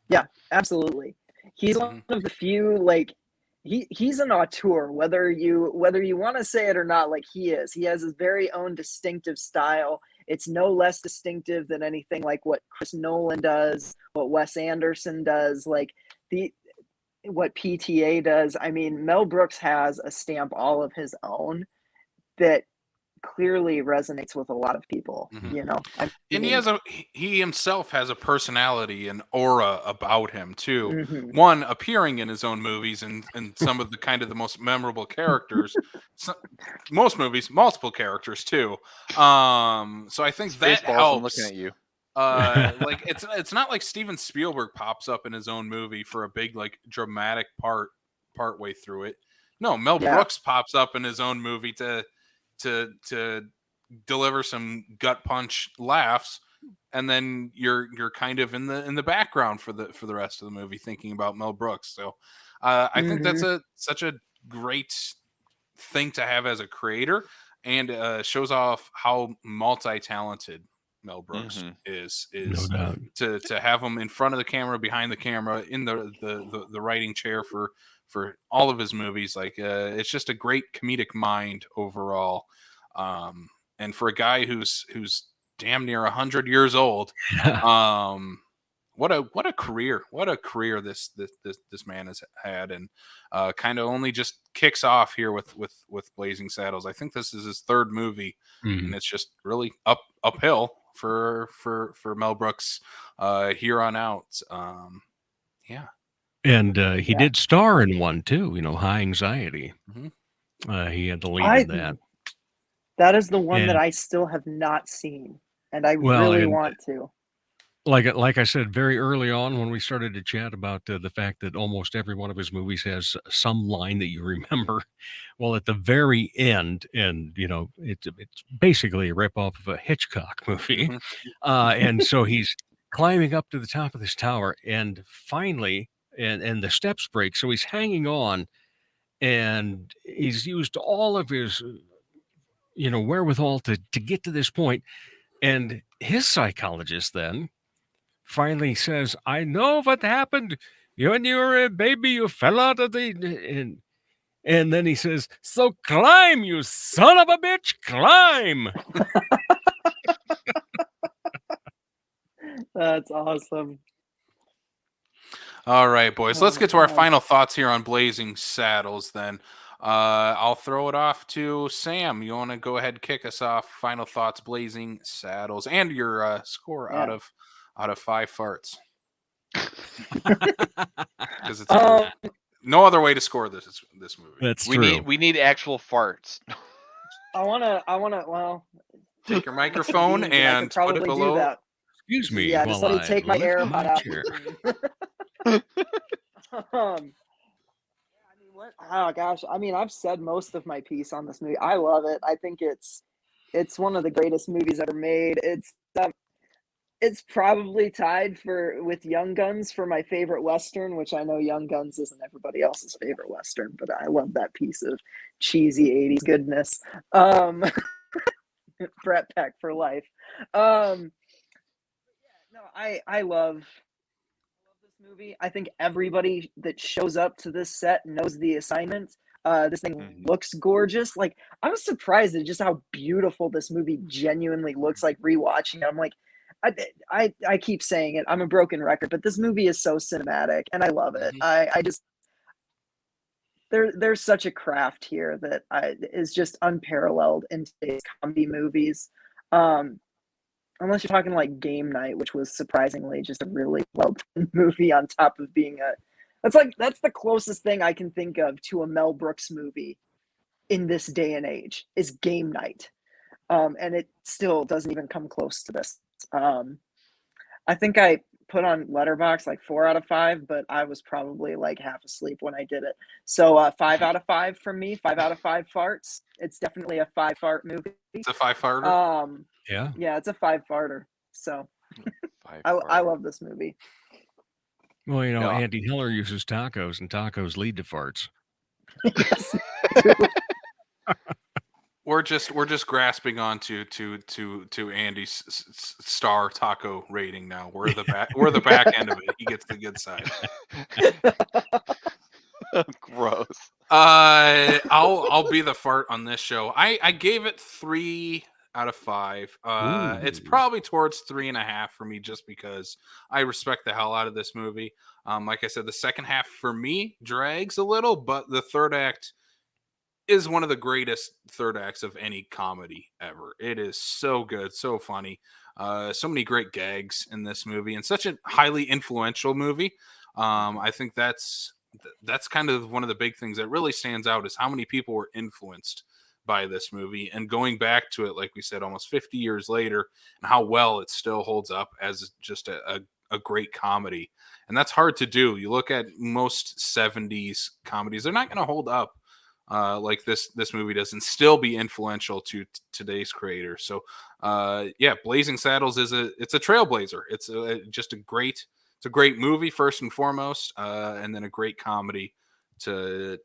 Yeah, absolutely. He's one of the few, like, he's an auteur, whether you want to say it or not. Like, he is. He has his very own distinctive style. It's no less distinctive than anything like what Chris Nolan does, what Wes Anderson does, like what PTA does. I mean, Mel Brooks has a stamp all of his own that clearly resonates with a lot of people. And he himself has a personality and aura about him too. One, appearing in his own movies and some of the kind of the most memorable characters. Most movies, multiple characters too. So I think that helps. I'm looking at you. Like, it's not like Steven Spielberg pops up in his own movie for a big, like, dramatic part way through it. No, Mel Brooks pops up in his own movie to deliver some gut punch laughs, and then you're kind of in the background for the rest of the movie thinking about Mel Brooks. So I think that's such a great thing to have as a creator, and shows off how multi-talented Mel Brooks is no doubt. to have him in front of the camera, behind the camera, in the writing chair for all of his movies. Like, it's just a great comedic mind overall. And for a guy who's damn near 100 years old, what a career this man has had, and kind of only just kicks off here with Blazing Saddles. I think this is his third movie, and it's just really uphill for Mel Brooks here on out. Yeah. And he did star in one too, High Anxiety. He had the lead in that. That is the one that I still have not seen, and I really want to. Like I said very early on when we started to chat about the fact that almost every one of his movies has some line that you remember. Well, at the very end, and it's basically a ripoff of a Hitchcock movie, and so he's climbing up to the top of this tower, and finally, and the steps break, so he's hanging on, and he's used all of his wherewithal to get to this point, and his psychologist then finally says, "I know what happened. When you were a baby, you fell out of the..." And then he says, "So climb, you son of a bitch, climb." That's awesome. All right, boys. Let's get to our final thoughts here on Blazing Saddles then. I'll throw it off to Sam. You want to go ahead and kick us off? Final thoughts, Blazing Saddles, and your score out of 5 farts. Because it's no other way to score this movie. That's true. We need actual farts. I wanna. Well, take your microphone and put it below. That. Excuse me. Yeah, just let me take my AirPod out. Oh gosh, I mean, I've said most of my piece on this movie. I love it. I think it's It's one of the greatest movies ever made. It's probably tied with Young Guns for my favorite Western, which I know Young Guns isn't everybody else's favorite Western, but I love that piece of cheesy 80s goodness. Brat Pack for life. No, I love this movie. I think everybody that shows up to this set knows the assignment. This thing looks gorgeous. Like, I was surprised at just how beautiful this movie genuinely looks. Like, rewatching it, I'm like, I keep saying it. I'm a broken record, but this movie is so cinematic, and I love it. I just there's such a craft here that is just unparalleled in today's comedy movies. Unless you're talking like Game Night, which was surprisingly just a really well done movie on top of being that's the closest thing I can think of to a Mel Brooks movie in this day and age is Game Night. And it still doesn't even come close to this. I think I put on Letterboxd like 4 out of 5, but I was probably like half asleep when I did it. So 5 out of 5 from me. 5 out of 5 farts. It's definitely a 5 fart movie. It's a 5 farter. Yeah, it's a 5 farter. So I love this movie. Well, Andy Hiller uses tacos, and tacos lead to farts. Yes. We're just grasping on to Andy's star taco rating now. We're the back end of it. He gets the good side. Gross. I'll be the fart on this show. I gave it 3 out of 5. It's probably towards 3.5 for me, just because I respect the hell out of this movie. Like I said, the second half for me drags a little, but the third act is one of the greatest third acts of any comedy ever. It is so good, so funny. So many great gags in this movie, and such a highly influential movie. I think that's kind of one of the big things that really stands out, is how many people were influenced by this movie, and going back to it, like we said, almost 50 years later, and how well it still holds up as just a great comedy. And that's hard to do. You look at most 70s comedies, they're not going to hold up like this movie does, and still be influential to today's creators. So Blazing Saddles it's a trailblazer. It's a great movie first and foremost, and then a great comedy to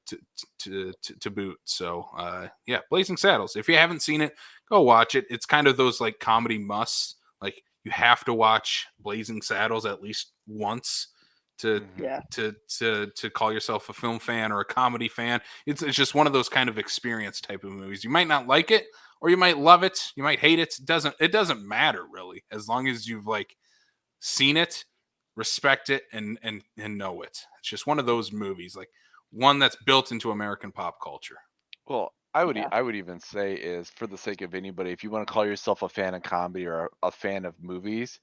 boot. So Blazing Saddles, if you haven't seen it, go watch it. It's kind of those like comedy musts. Like, you have to watch Blazing Saddles at least once to call yourself a film fan or a comedy fan. It's just one of those kind of experience type of movies. You might not like it, or you might love it, you might hate it. It doesn't matter really, as long as you've like seen it, respect it, and know it. It's just one of those movies, like one that's built into American pop culture. Well, I would even say, is for the sake of anybody, if you want to call yourself a fan of comedy or a fan of movies,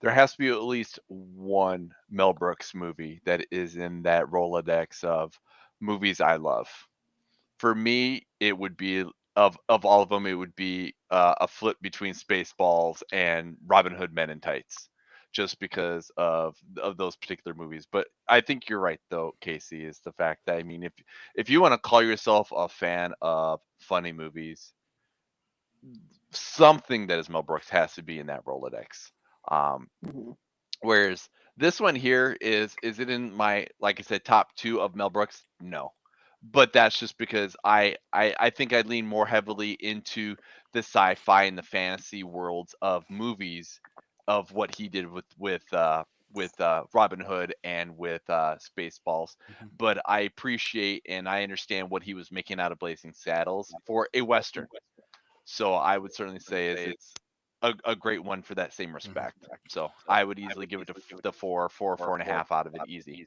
there has to be at least one Mel Brooks movie that is in that Rolodex of movies I love. For me, it would be of all of them, it would be a flip between Spaceballs and Robin Hood Men in Tights, just because of those particular movies. But I think you're right, though, Casey, is the fact that, I mean, if you want to call yourself a fan of funny movies, something that is Mel Brooks has to be in that Rolodex. Whereas this one here is it in my, like I said, top 2 of Mel Brooks? No. But that's just because I think I lean more heavily into the sci-fi and the fantasy worlds of movies, of what he did with Robin Hood and with Spaceballs. But I appreciate and I understand what he was making out of Blazing Saddles for a Western. So I would certainly say it's a great one for that same respect. So I would easily give it the 4.5 out of it, easy.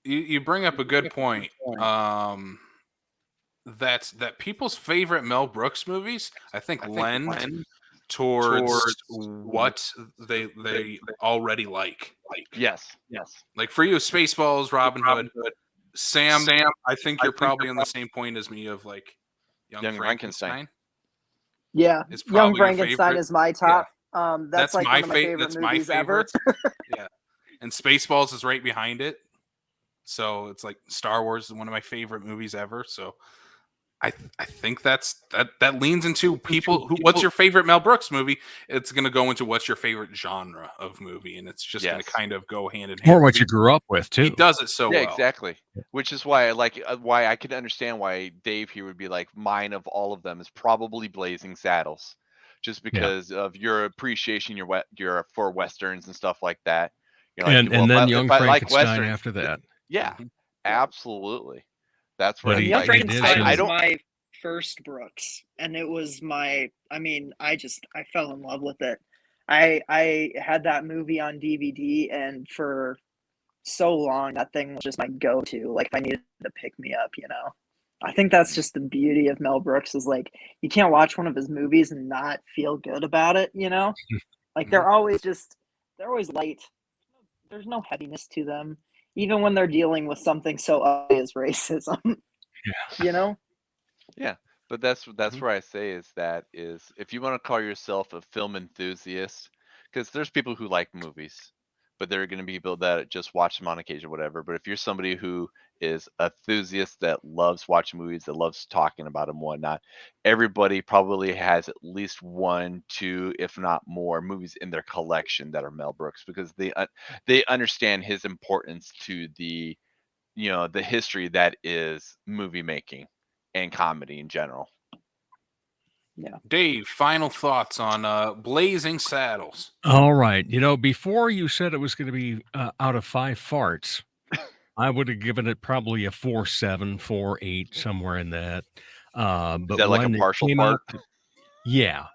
You bring up a good point. That people's favorite Mel Brooks movies, I think lend towards what they already like. Yes. Like for you, Spaceballs, Robin Hood, Sam. I think you're probably on the same point as me of like Young Frankenstein. Yeah, It's Young probably your Frankenstein favorite. is my top. Yeah. That's like one of my favorite That's movies my favorite. ever. Yeah, and Spaceballs is right behind it. So it's like Star Wars is one of my favorite movies ever. So I think that leans into people who. What's your favorite Mel Brooks movie? It's going to go into what's your favorite genre of movie, and it's just going to kind of go hand in hand. Or what you grew up with too. He does it so well. Exactly. Which is why I like why I can understand why Dave here would be like, mine of all of them is probably Blazing Saddles, just because of your appreciation your for westerns and stuff like that. You're like, and then Young if I like Frankenstein western, after that. yeah, absolutely. That's where But it's Young like, Frankenstein I was don't. my first Brooks, and it was my. I mean, I fell in love with it. I had that movie on DVD, and for so long, that thing was just my go-to. Like, if I needed to pick me up, I think that's just the beauty of Mel Brooks is like you can't watch one of his movies and not feel good about it. Like they're always light. There's no heaviness to them, even when they're dealing with something so ugly as racism. Yeah. Yeah, but that's where I say is if you want to call yourself a film enthusiast, because there's people who like movies, but there are going to be people that just watch them on occasion, or whatever. But if you're somebody who is a enthusiast that loves watching movies, that loves talking about them, whatnot, everybody probably has at least one, two, if not more, movies in their collection that are Mel Brooks, because they understand his importance to the the history that is movie making and comedy in general. Yeah. Dave, final thoughts on Blazing Saddles. All right. Before you said it was going to be out of 5 farts, I would have given it probably a 4.7, 4.8, somewhere in that. But Is that like a when it partial came fart? out, yeah,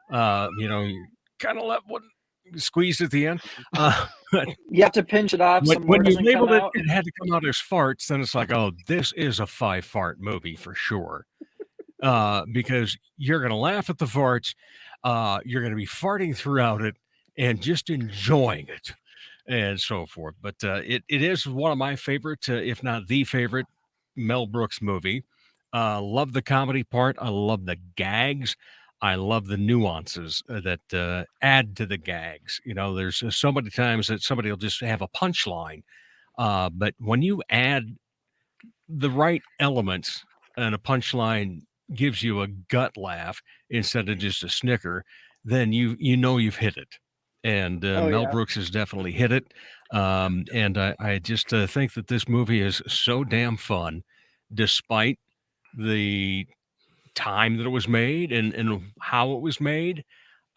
you kind of let one squeeze at the end. But You have to pinch it off so more when you doesn't come labeled it, out. it had to come out as farts. Then it's like, oh, this is a 5 fart movie for sure. Because you're going to laugh at the farts. You're going to be farting throughout it and just enjoying it and so forth. But it is one of my favorite, if not the favorite, Mel Brooks movie. Love the comedy part. I love the gags. I love the nuances that add to the gags. There's so many times that somebody will just have a punchline. But when you add the right elements and a punchline gives you a gut laugh instead of just a snicker, then you've hit it. And Mel Brooks has definitely hit it. And I just think that this movie is so damn fun, despite the time that it was made and how it was made.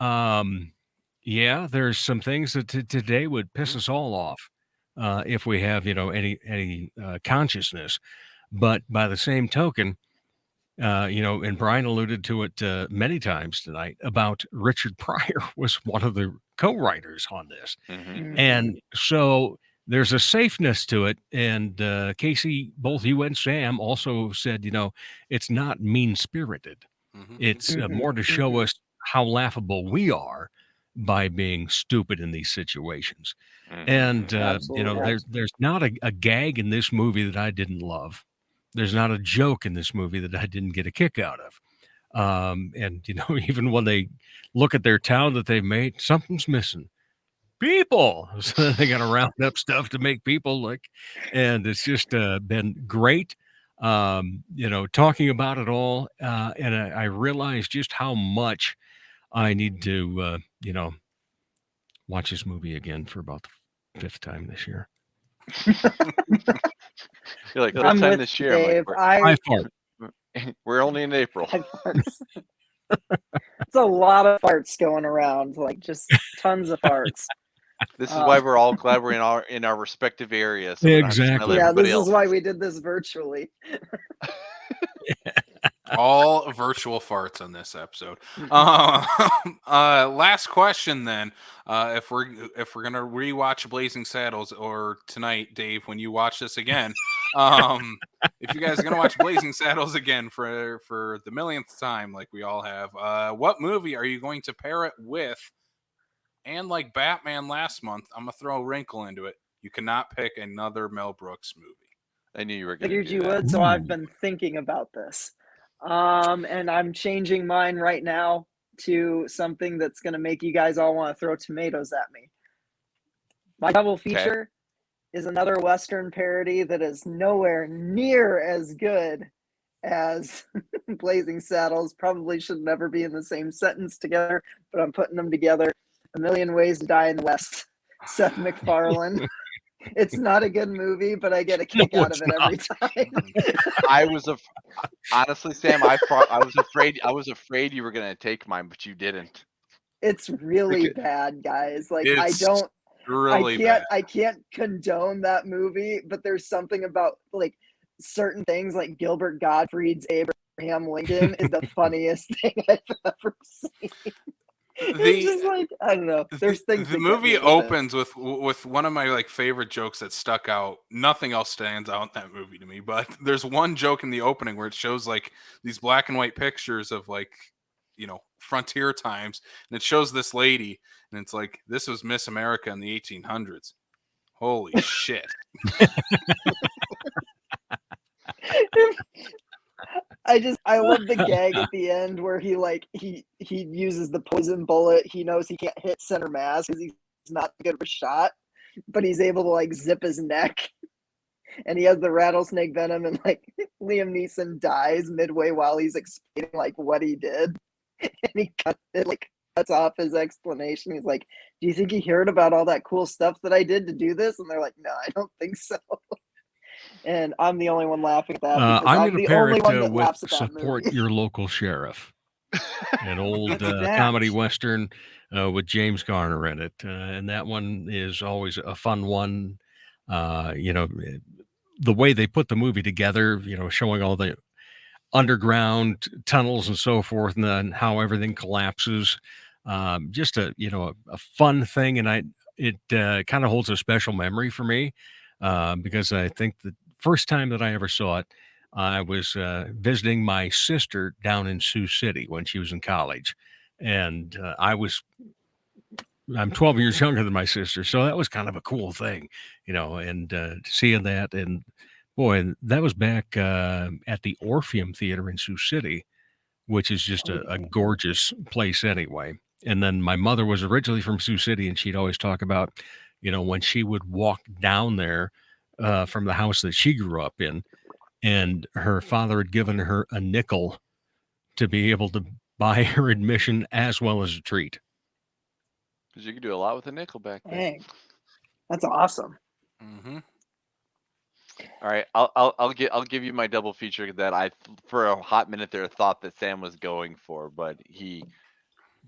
Yeah, there's some things that today would piss us all off if we have any consciousness. But by the same token, and Brian alluded to it many times tonight about Richard Pryor was one of the co-writers on this. Mm-hmm. And so there's a safeness to it. And Casey, both you and Sam also said, it's not mean-spirited. It's more to show us how laughable we are by being stupid in these situations. And, there's not a gag in this movie that I didn't love. There's not a joke in this movie that I didn't get a kick out of. And, even when they look at their town that they've made, something's missing. People. So they got to round up stuff to make people look. And it's just been great, talking about it all. And I realized just how much I need to, watch this movie again for about the 5th time this year. You're like, I'm time with this year. Dave. We're only in April. It's a lot of farts going around, like just tons of farts. This is why we're all glad we're in our respective areas. So exactly. Yeah, this is why we did this virtually. All virtual farts on this episode. Last question then. If we're gonna rewatch Blazing Saddles, or tonight, Dave, when you watch this again, if you guys are gonna watch Blazing Saddles again for the millionth time, like we all have, what movie are you going to pair it with? And like Batman last month, I'm gonna throw a wrinkle into it. You cannot pick another Mel Brooks movie. I knew you were going to Figured do you that. would, so I've been thinking about this. And I'm changing mine right now to something that's going to make you guys all want to throw tomatoes at me. My double feature is another Western parody that is nowhere near as good as Blazing Saddles probably should never be in the same sentence together, but I'm putting them together. A Million Ways to Die in the West. Seth MacFarlane. It's not a good movie, but I get a kick out of it every time. Honestly, Sam, I was afraid you were gonna take mine, but you didn't. It's really bad, guys. Like It's really bad. I can't condone that movie, but there's something about like certain things, like Gilbert Gottfried's Abraham Lincoln is the funniest thing I've ever seen. It's just like, I don't know. There's things. The movie opens with one of my like favorite jokes that stuck out. Nothing else stands out in that movie to me, but there's one joke in the opening where it shows like these black and white pictures of like, you know, frontier times, and it shows this lady, and it's like, this was Miss America in the 1800s. Holy shit. I love the gag at the end where he uses the poison bullet. He knows he can't hit center mass because he's not good of a shot, but he's able to like zip his neck, and he has the rattlesnake venom, and like Liam Neeson dies midway while he's explaining like what he did, and he cuts off his explanation. He's like, "Do you think he heard about all that cool stuff that I did to do this?" And they're like, "No, I don't think so." And I'm the only one laughing at that. I'm going to pair it with Support Your Local Sheriff, an old comedy western with James Garner in it, and that one is always a fun one. You know, the way they put the movie together, you know, showing all the underground tunnels and so forth, and then how everything collapses. Just a fun thing, and it kind of holds a special memory for me because I think the first time that I ever saw it, I was visiting my sister down in Sioux City when she was in college, and I'm 12 years younger than my sister, so that was kind of a cool thing, you know, and seeing that, and boy, that was back at the Orpheum Theater in Sioux City, which is just a gorgeous place anyway. And then my mother was originally from Sioux City, and she'd always talk about, you know, when she would walk down there from the house that she grew up in, and her father had given her a nickel to be able to buy her admission as well as a treat. Because you could do a lot with a nickel back then. Dang. That's awesome. Mm-hmm. All right, I'll give you my double feature that I for a hot minute there thought that Sam was going for, but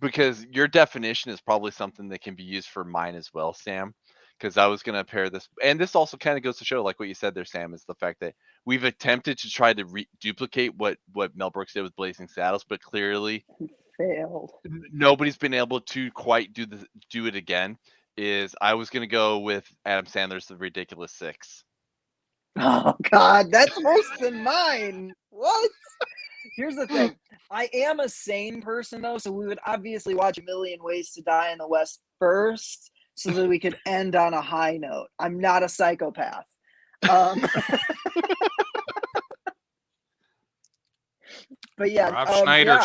because your definition is probably something that can be used for mine as well, Sam. Because I was gonna pair this, and this also kind of goes to show, like what you said there, Sam, is the fact that we've attempted to try to duplicate what Mel Brooks did with Blazing Saddles, but clearly failed. Nobody's been able to quite do it again. I was gonna go with Adam Sandler's The Ridiculous Six. Oh God, that's worse than mine. What? Here's the thing. I am a sane person though, so we would obviously watch A Million Ways to Die in the West first, so that we could end on a high note. I'm not a psychopath. But yeah, Rob Schneider,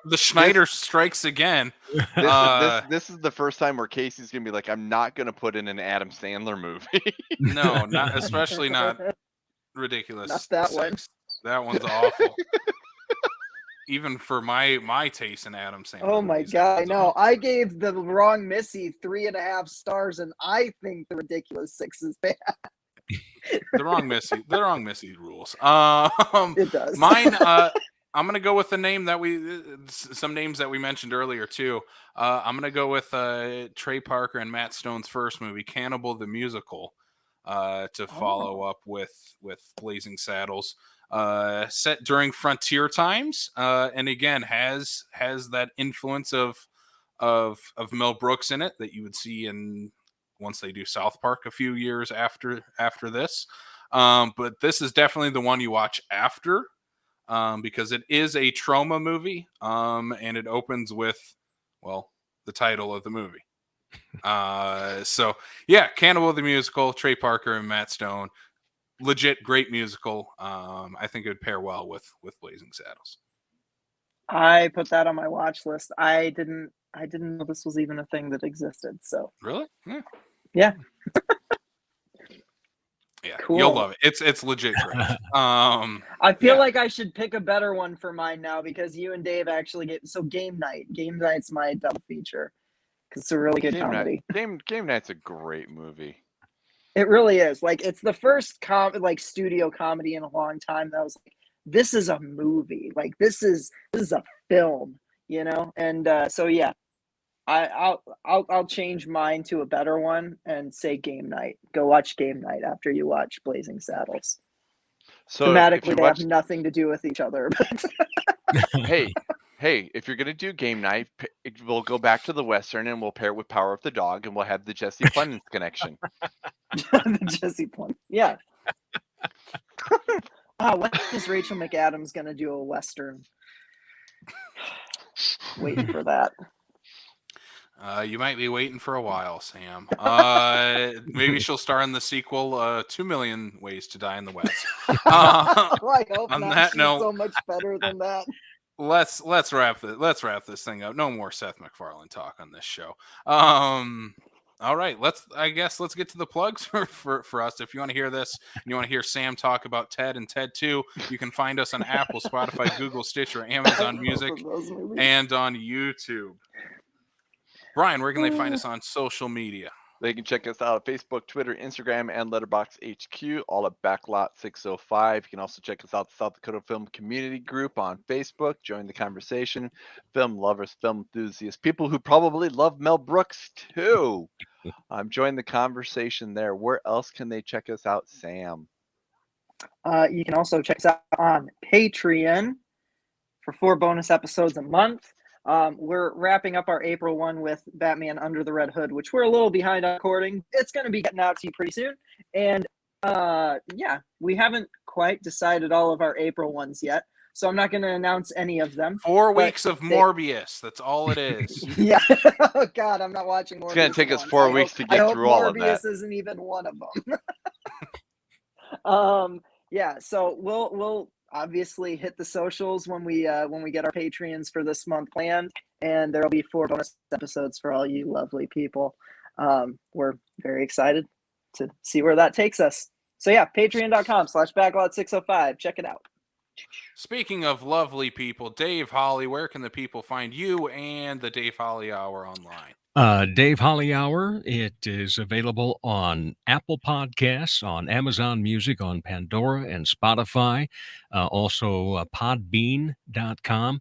the Schneider strikes again. This is the first time where Casey's gonna be like, I'm not gonna put in an Adam Sandler movie. No, not especially not Ridiculous. Not that one. That one's awful. Even for my taste in Adam Sandler. Oh my God, no! I gave The Wrong Missy 3.5 stars, and I think The Ridiculous Six is bad. The Wrong Missy rules. It does. Mine. I'm gonna go with some names that we mentioned earlier too. I'm gonna go with Trey Parker and Matt Stone's first movie, Cannibal the Musical, to follow up with Blazing Saddles, set during frontier times, and again has that influence of Mel Brooks in it that you would see once they do South Park a few years after this. But this is definitely the one you watch after. Because it is a trauma movie, and it opens with, well, the title of the movie. So yeah, Cannibal the Musical, Trey Parker and Matt Stone, legit great musical. I think it would pair well with Blazing Saddles. I put that on my watch list. I didn't know this was even a thing that existed. So really, yeah. Yeah, Cool. you'll love it. It's legit great. I feel like I should pick a better one for mine now because you and Dave actually get Game Night. Game Night's my double feature because it's a really good comedy. Game Night's a great movie. It really is. Like, it's the first studio comedy in a long time that I was like, this is a movie. Like, this is a film, you know. And so yeah, I'll change mine to a better one and say Game Night. Go watch Game Night after you watch Blazing Saddles. So thematically, they have nothing to do with each other. hey, if you're gonna do Game Night, we'll go back to the Western and we'll pair it with Power of the Dog, and we'll have the Jesse Plemons connection. The Jesse Plemons, yeah. When is Rachel McAdams gonna do a Western? Waiting for that. You might be waiting for a while, Sam. Maybe she'll star in the sequel, 2 Million Ways to Die in the West. I hope on not. that She's note, so much better than that. Let's wrap this thing up. No more Seth MacFarlane talk on this show. All right, let's get to the plugs for us. If you want to hear this and you want to hear Sam talk about Ted and Ted 2, you can find us on Apple, Spotify, Google, Stitcher, Amazon Music, and on YouTube. Brian, where can they find us on social media? They can check us out on Facebook, Twitter, Instagram, and Letterboxd HQ, all at Backlot 605. You can also check us out the South Dakota Film Community Group on Facebook. Join the conversation. Film lovers, film enthusiasts, people who probably love Mel Brooks too. Join the conversation there. Where else can they check us out, Sam? You can also check us out on Patreon for 4 bonus episodes a month. We're wrapping up our April one with Batman Under the Red Hood, which we're a little behind on recording. It's going to be getting out to you pretty soon. And we haven't quite decided all of our April ones yet, so I'm not going to announce any of them. 4 weeks of Morbius. That's all it is. Yeah. Oh, God, I'm not watching Morbius. It's going to take us 4 weeks to get through all of that. Morbius isn't even one of them. Yeah, so we'll obviously hit the socials when we get our Patreons for this month planned, and there'll be 4 bonus episodes for all you lovely people. We're very excited to see where that takes us. So yeah, patreon.com/backlot605. Check it out. Speaking of lovely people, Dave Holly, where can the people find you and the Dave Holly Hour online? Dave Holly Hour, it is available on Apple Podcasts, on Amazon Music, on Pandora and Spotify, also podbean.com.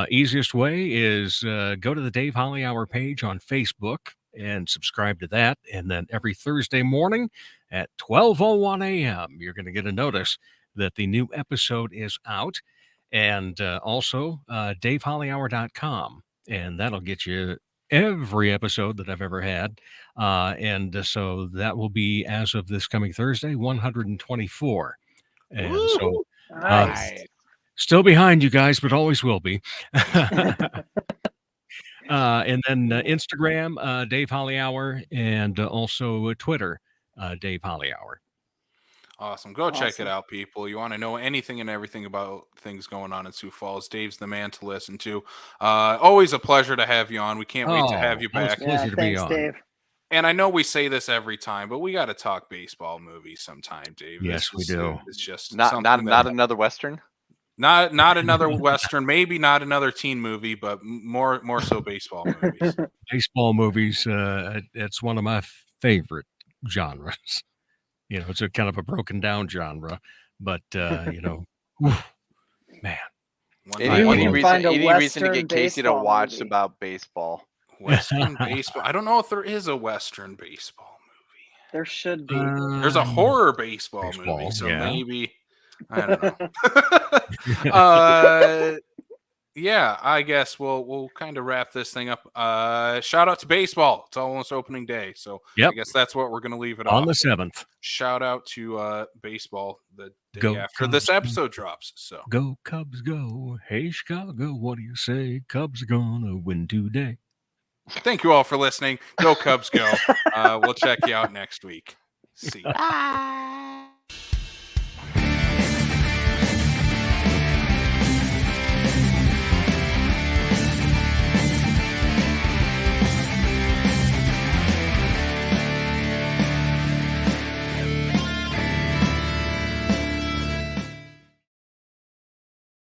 Easiest way is go to the Dave Holly Hour page on Facebook and subscribe to that. And then every Thursday morning at 12:01 a.m., you're going to get a notice that the new episode is out. And also davehollyhour.com, and that'll get you every episode that I've ever had. So that will be, as of this coming Thursday, 124. And Woo! So Nice. still behind you guys, but always will be. And then Instagram, Dave Holly Hour, and also Twitter, Dave Holly Hour. Awesome. Go check it out, people. You want to know anything and everything about things going on in Sioux Falls, Dave's the man to listen to. Always a pleasure to have you on. We can't wait to have you back. Yeah, thanks, Dave. And I know we say this every time, but we got to talk baseball movies sometime, Dave. Yes, we do. It's just not another Western. Not another Western, maybe not another teen movie, but more so baseball movies. Baseball movies, it's one of my favorite genres. It's a kind of a broken down genre, but man. Any reason to get Casey to watch movie about baseball? Western baseball. I don't know if there is a Western baseball movie. There should be. There's a horror baseball movie, so maybe I don't know. Yeah, I guess we'll kind of wrap this thing up. Shout out to baseball. It's almost opening day, so I guess that's what we're going to leave it on the 7th. Shout out to baseball the day after this episode drops. So go Cubs, go! Hey Chicago, what do you say? Cubs are gonna win today. Thank you all for listening. Go Cubs, go! We'll check you out next week. See you. Bye.